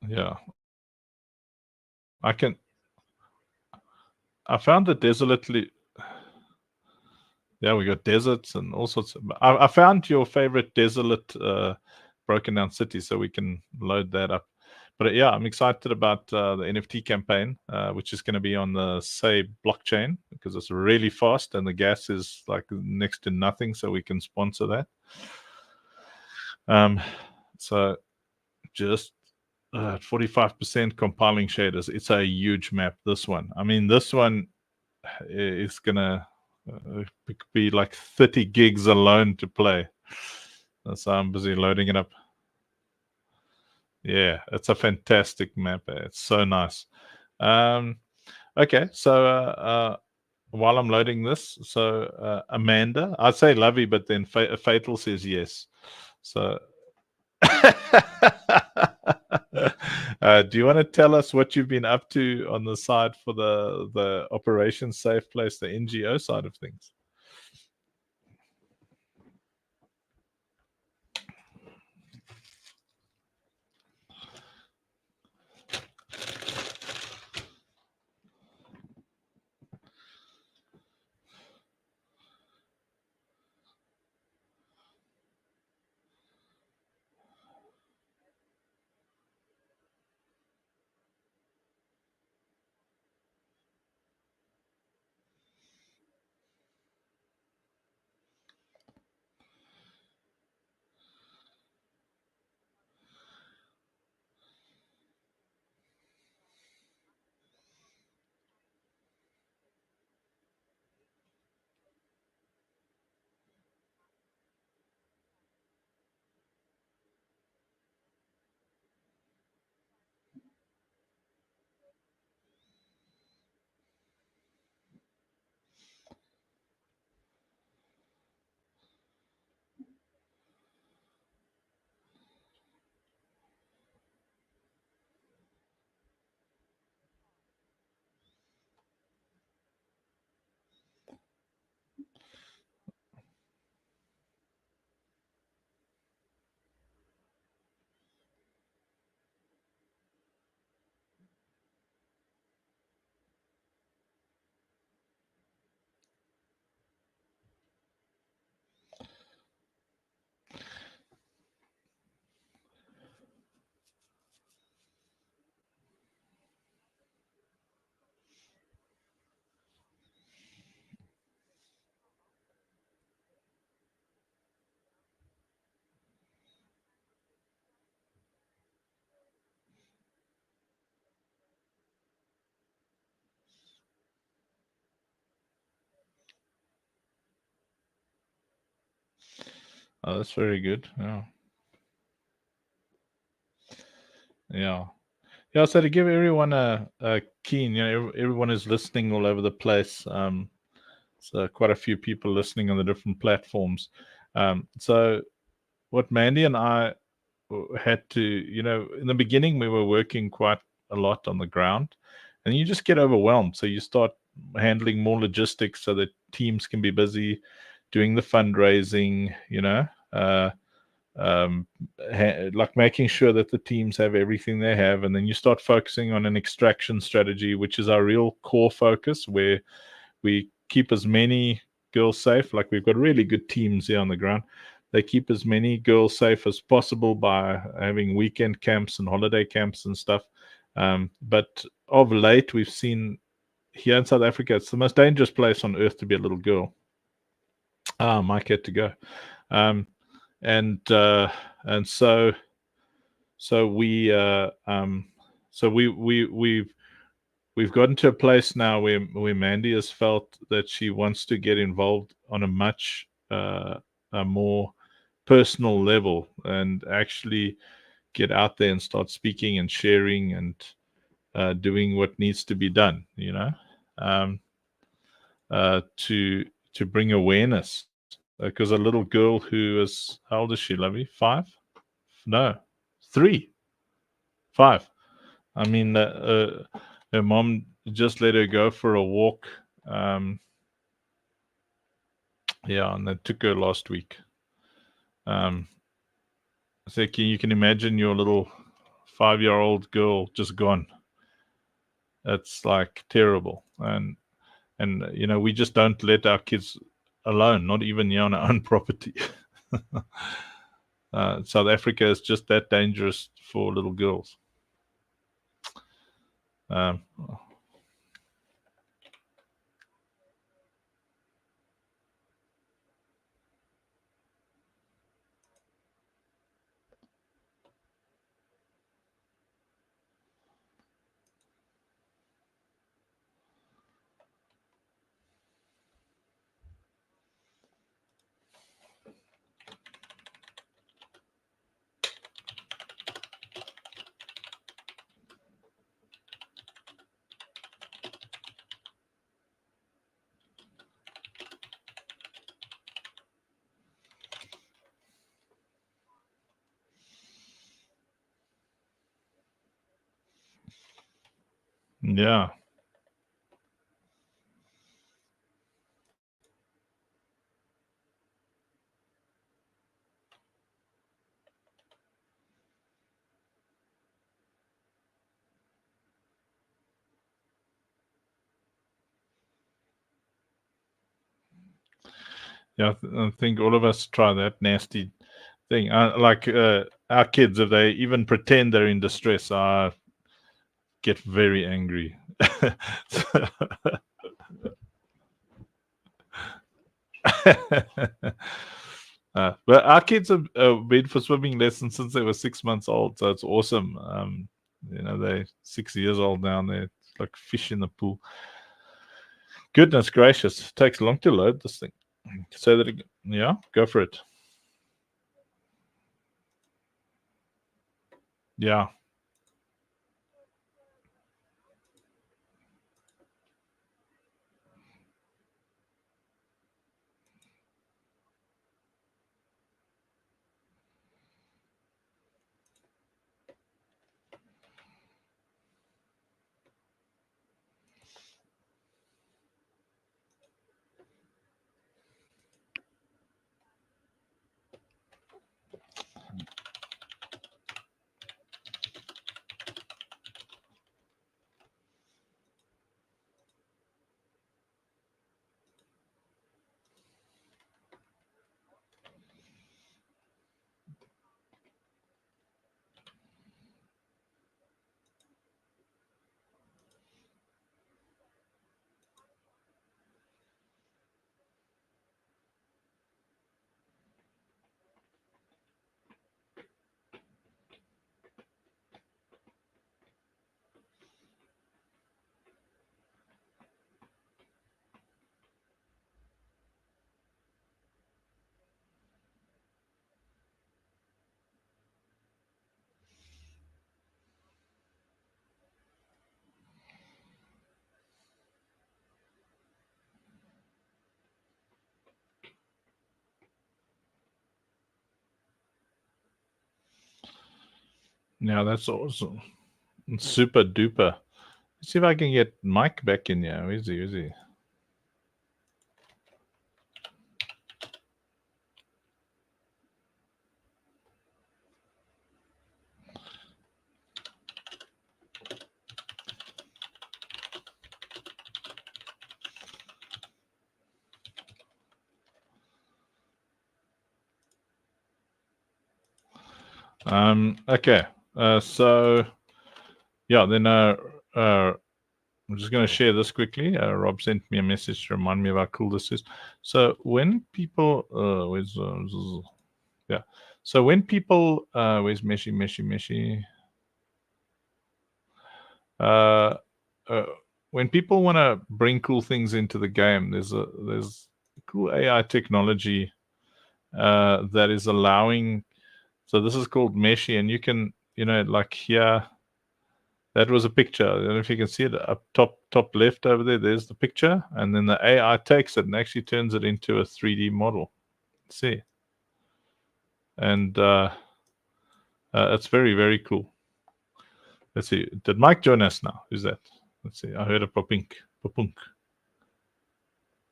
Yeah, I can. I found the desolately. Yeah, we got deserts and all sorts of. I found your favorite desolate broken down city, so we can load that up. But yeah, I'm excited about the NFT campaign, which is going to be on the Say blockchain because it's really fast and the gas is like next to nothing, so we can sponsor that. So just 45% compiling shaders. It's a huge map. This one, I mean, this one is gonna be like 30 gigs alone to play. So I'm busy loading it up. Yeah, it's a fantastic map. It's so nice. Okay, so while I'm loading this, so Amanda, I'd say Lovey, but then Fatal says yes. So, do you want to tell us what you've been up to on the side for the Operation Safe Place, the NGO side of things? Oh, that's very good. Yeah. Yeah. Yeah. So to give everyone a keen, everyone is listening all over the place. So quite a few people listening on the different platforms. So what Mandy and I had to, in the beginning, we were working quite a lot on the ground and you just get overwhelmed. So you start handling more logistics so that teams can be busy doing the fundraising, like making sure that the teams have everything they have, and then you start focusing on an extraction strategy, which is our real core focus, where we keep as many girls safe. Like, we've got really good teams here on the ground. They keep as many girls safe as possible by having weekend camps and holiday camps and stuff. But of late, we've seen here in South Africa, it's the most dangerous place on earth to be a little girl. Mike had to go. And so we've gotten to a place now where Mandy has felt that she wants to get involved on a much a more personal level, and actually get out there and start speaking and sharing and doing what needs to be done, to bring awareness. Because a little girl who is, how old is she, Lovey? 5? No, 3, 5. I mean, her mom just let her go for a walk. And they took her last week. So you can imagine your little 5-year-old girl just gone. It's like terrible. And we just don't let our kids alone, not even here on our own property. South Africa is just that dangerous for little girls. Yeah. Yeah, I think all of us try that nasty thing. Like our kids, if they even pretend they're in distress, I get very angry. But our kids have been for swimming lessons since they were 6 months old, so it's awesome. They're 6 years old now, and they're like fish in the pool. Goodness gracious, it takes long to load this thing. So that go for it. Yeah. Yeah, that's awesome. Super duper. Let's see if I can get Mike back in here. Where's he? Okay. So yeah, then I'm just going to share this quickly. Rob sent me a message to remind me of how cool this is. So when people, yeah. So when people, where's Meshi? Uh, uh, when people want to bring cool things into the game, there's cool AI technology that is allowing. So this is called Meshi, and you can, like here, that was a picture. I don't know if you can see it up top left over there. There's the picture, and then the AI takes it and actually turns it into a 3D model. See, and it's very, very cool. Let's see. Did Mike join us now? Who's that? Let's see. I heard a popink.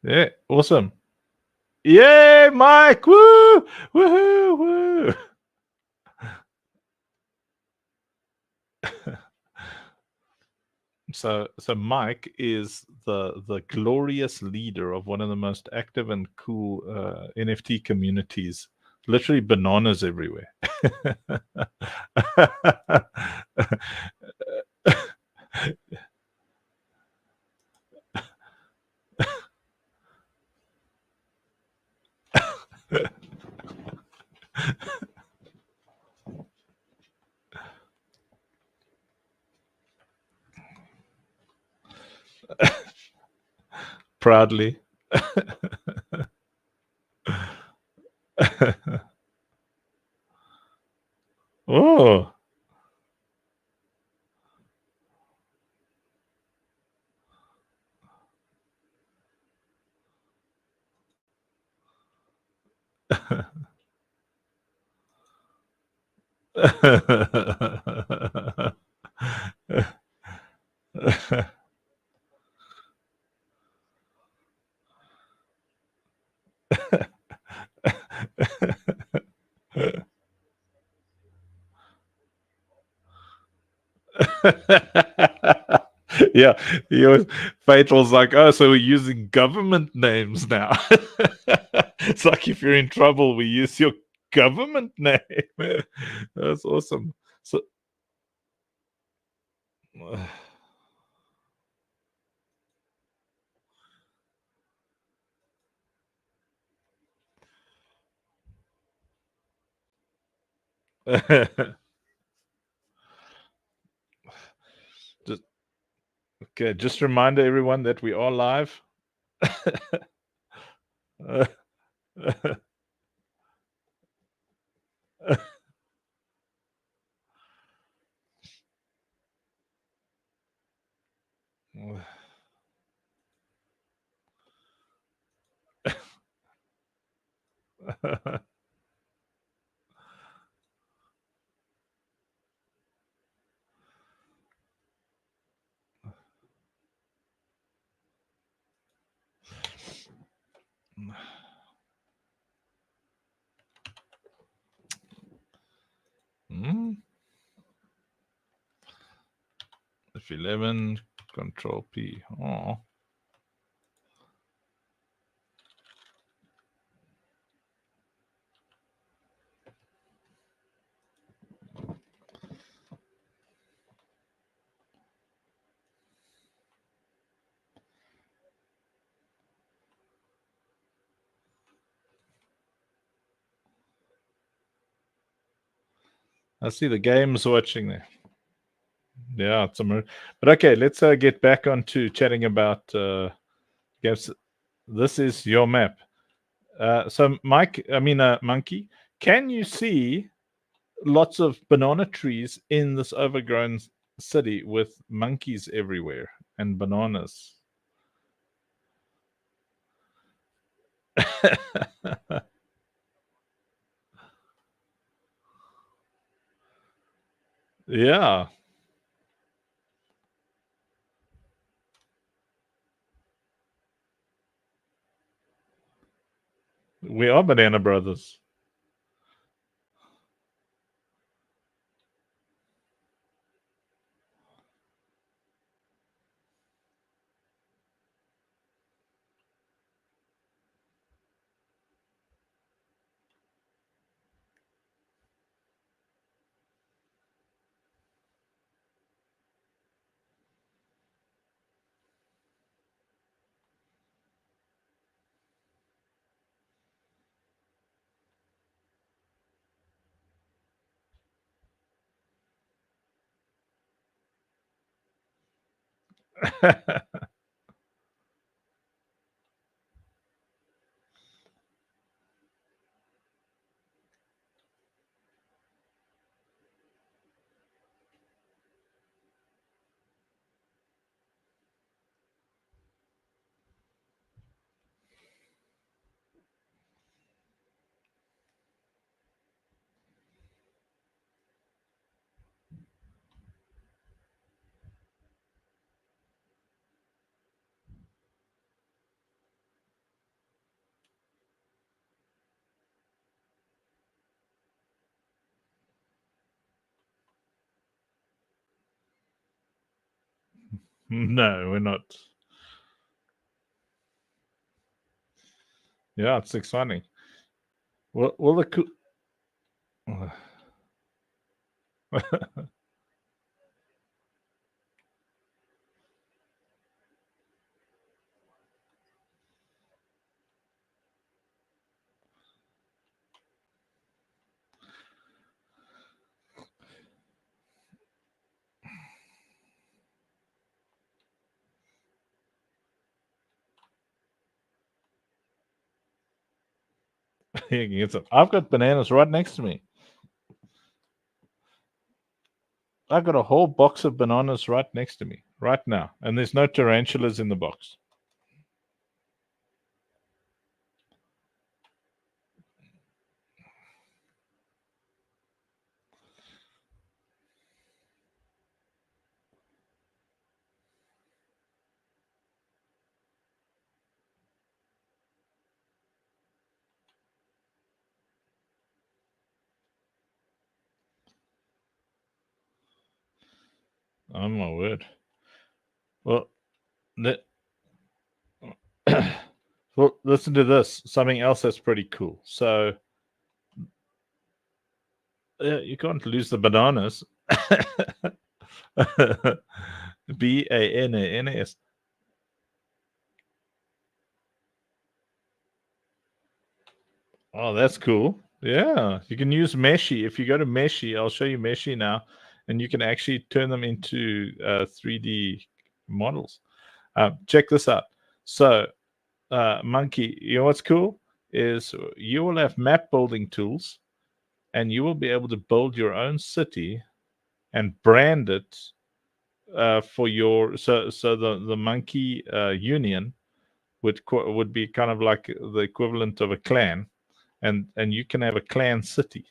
Yeah, awesome. Yay, Mike! Woo! Woohoo! Woo! So Mike is the glorious leader of one of the most active and cool NFT communities. Literally bananas everywhere. Proudly. Oh. Yeah, he was Fatal's like, oh, so we're using government names now. It's like if you're in trouble, we use your government name. That's awesome. So just okay, just remind everyone that we are live. F11 Control P. Oh. I see the games watching there. Yeah, it's a but okay, let's get back onto chatting about games. This is your map. So, Mike, Monkey, can you see lots of banana trees in this overgrown city with monkeys everywhere and bananas? Yeah, we are banana brothers. No, we're not. Yeah, it's exciting. Well, the cool. You can get some. I've got bananas right next to me. I've got a whole box of bananas right next to me right now, and there's no tarantulas in the box. Oh my word! Well, well, listen to this. Something else that's pretty cool. So you can't lose the bananas. Bananas. Oh, that's cool. Yeah, you can use Meshi. If you go to Meshi, I'll show you Meshi now, and you can actually turn them into 3D models. Check this out. So, Monkey, you know what's cool is you will have map building tools, and you will be able to build your own city and brand it for your. So the Monkey Union would be kind of like the equivalent of a clan, and you can have a clan city,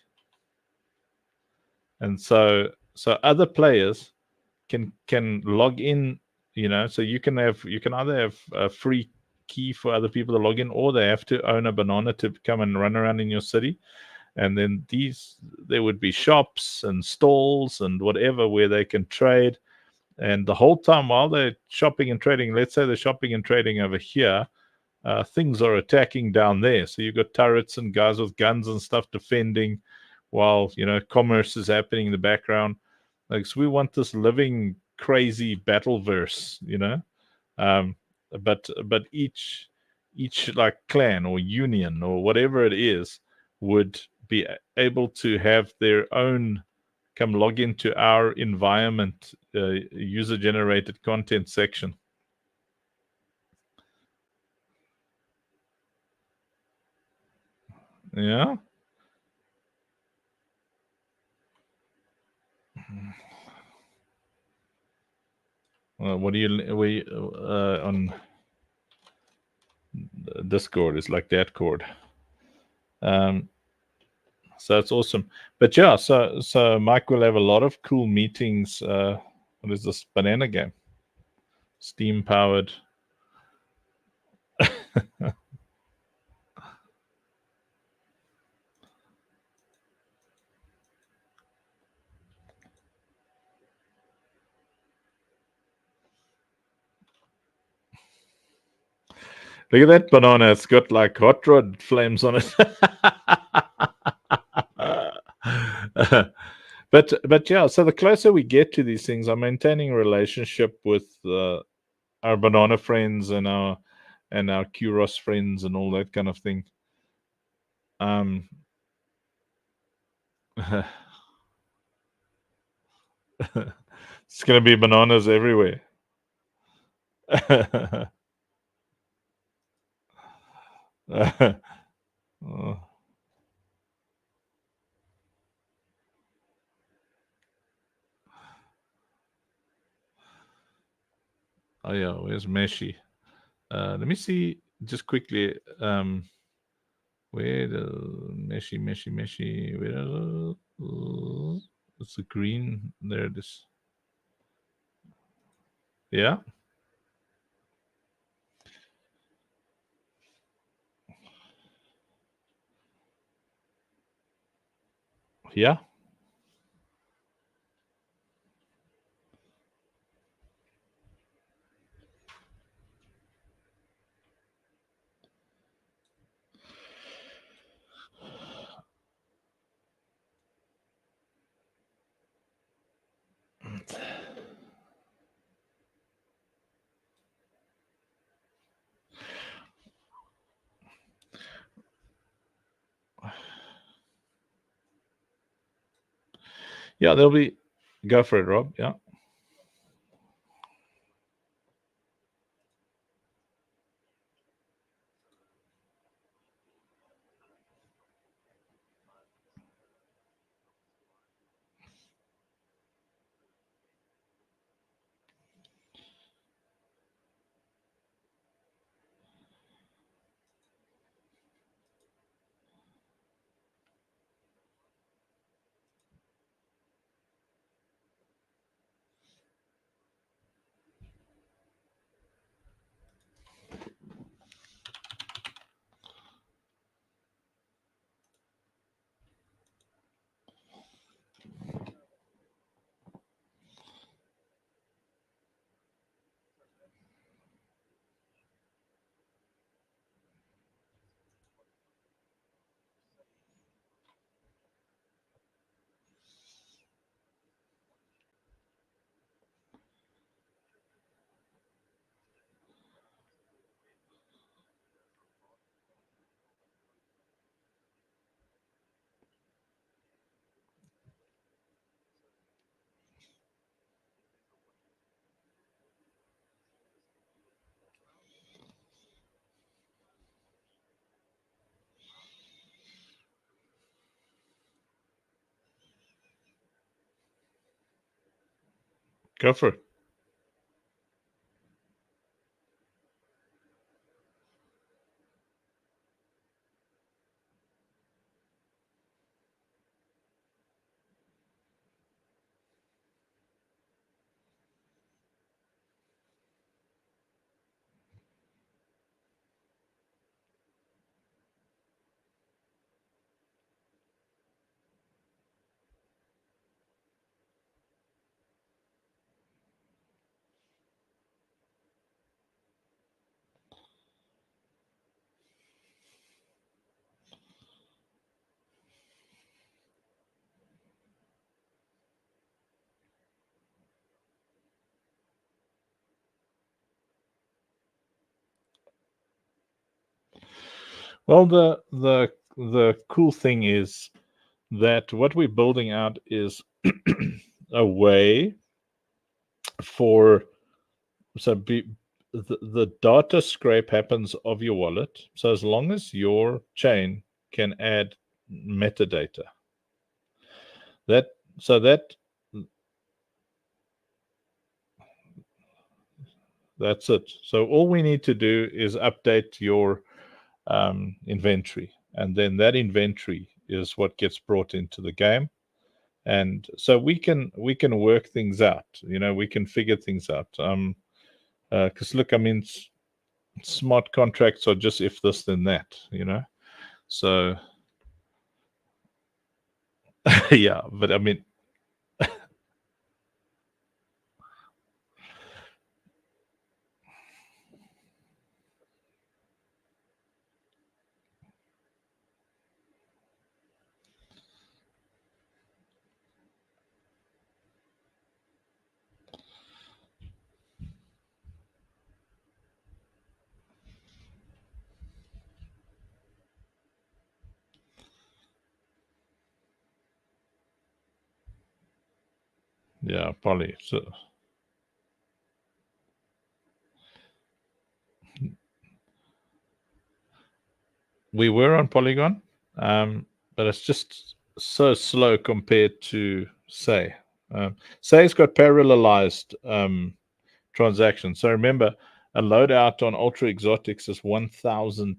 and so other players can log in, so you can either have a free key for other people to log in, or they have to own a banana to come and run around in your city. And then there would be shops and stalls and whatever where they can trade. And the whole time while they're shopping and trading, let's say they're shopping and trading over here, things are attacking down there. So you've got turrets and guys with guns and stuff defending, while commerce is happening in the background. Like, so we want this living crazy battle verse, um, but each like clan or union or whatever it is would be able to have their own come log into our environment user generated content section. Yeah. What do you we on Discord is like that chord. So it's awesome. But yeah, so Mike will have a lot of cool meetings. What is this banana game? Steam powered. Look at that banana. It's got like hot rod flames on it. But yeah, so the closer we get to these things, I'm maintaining a relationship with our banana friends and our Kuros friends and all that kind of thing. It's gonna be bananas everywhere. Oh, oh yeah, where's Meshi? Let me see just quickly. Where the Meshi? Where it's the green? There it is. Yeah, yeah, yeah. There'll be. Go for it, Rob. Yeah. Go for it. Well, the cool thing is that what we're building out is a way for so the data scrape happens of your wallet. So as long as your chain can add metadata, that so that that's it. So all we need to do is update your inventory, and then that inventory is what gets brought into the game. And so we can work things out. We can figure things out. Because look, I mean, smart contracts are just if this then that. So yeah, but I mean, yeah, Polly. So We were on Polygon, but it's just so slow compared to Say. Say's got parallelized transactions. So remember, a loadout on Ultra Exotics is 1,000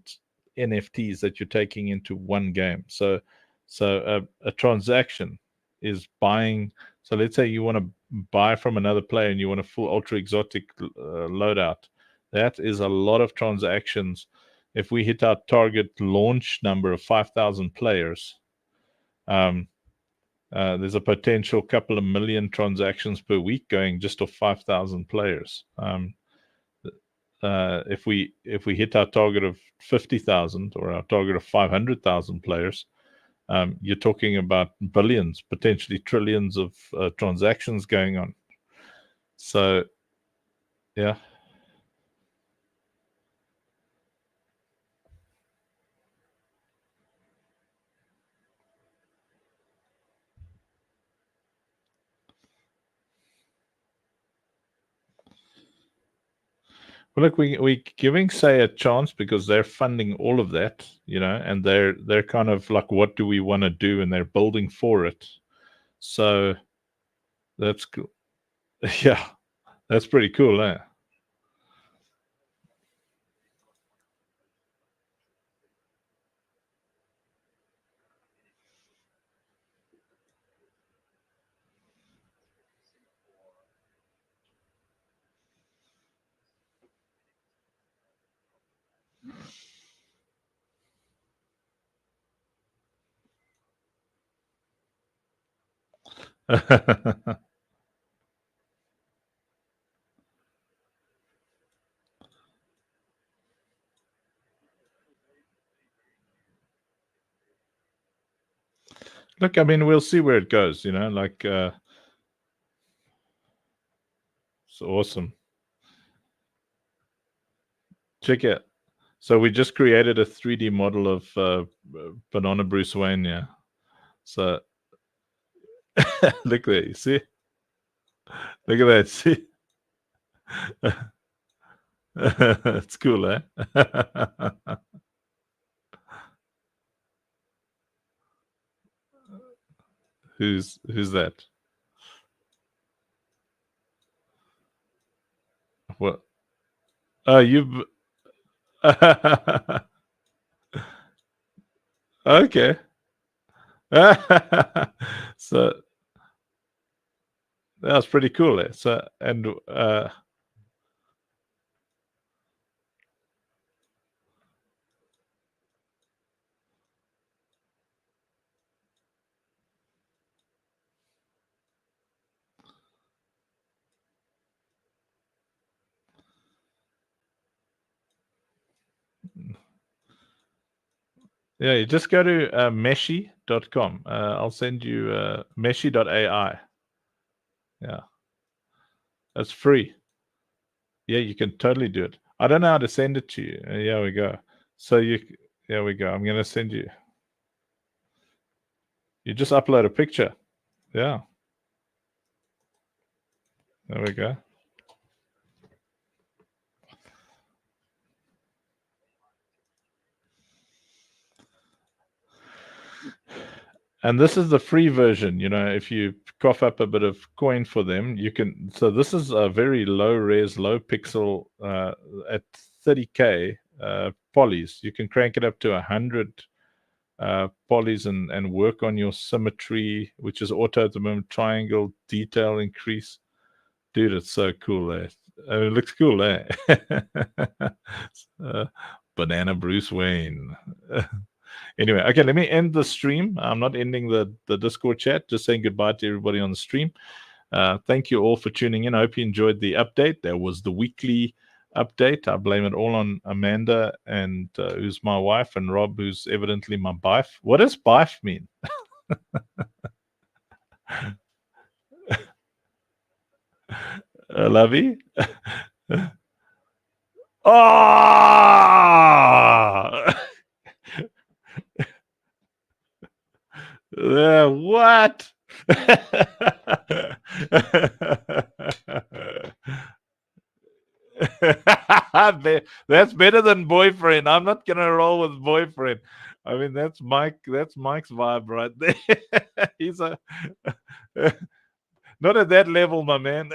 NFTs that you're taking into one game. So a transaction is buying. So let's say you want to buy from another player and you want a full Ultra Exotic loadout. That is a lot of transactions. If we hit our target launch number of 5,000 players, there's a potential couple of million transactions per week going just off 5,000 players. If we hit our target of 50,000 or our target of 500,000 players, you're talking about billions, potentially trillions of transactions going on. So, yeah. Well, look, we're giving Say a chance because they're funding all of that, and they're kind of like, what do we want to do, and they're building for it. So that's cool. Yeah, that's pretty cool, eh? Look, I mean, we'll see where it goes, like, it's awesome. Check it. So we just created a 3D model of Banana Bruce Wayne, yeah. So look there, you see? Look at that, see? It's cool, eh? Who's that? What? Oh, you've okay. So that's pretty cool, eh? So and yeah, you just go to meshi.com. I'll send you meshi.ai. Yeah, that's free. Yeah, you can totally do it. I don't know how to send it to you. Yeah, we go. So there we go. I'm going to send you. You just upload a picture. Yeah. There we go. And this is the free version. If you cough up a bit of coin for them, you can. So this is a very low res, low pixel at 30K polys. You can crank it up to 100 polys and work on your symmetry, which is auto at the moment, triangle, detail increase. Dude, it's so cool, eh? I mean, it looks cool, eh? Banana Bruce Wayne. Anyway, okay, let me end the stream. I'm not ending the Discord chat, just saying goodbye to everybody on the stream. Thank you all for tuning in. I hope you enjoyed the update. There was the weekly update. I blame it all on Amanda, and who's my wife, and Rob, who's evidently my bife. What does bife mean? Lovey? Oh! What? That's better than boyfriend. I'm not gonna roll with boyfriend. I mean, that's Mike. That's Mike's vibe right there. He's a not at that level, my man.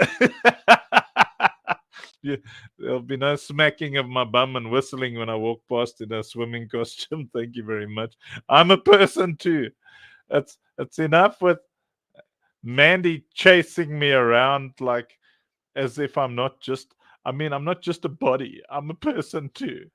Yeah, there'll be no smacking of my bum and whistling when I walk past in a swimming costume. Thank you very much. I'm a person too. It's enough with Mandy chasing me around like as if I'm not just. I mean, I'm not just a body. I'm a person too.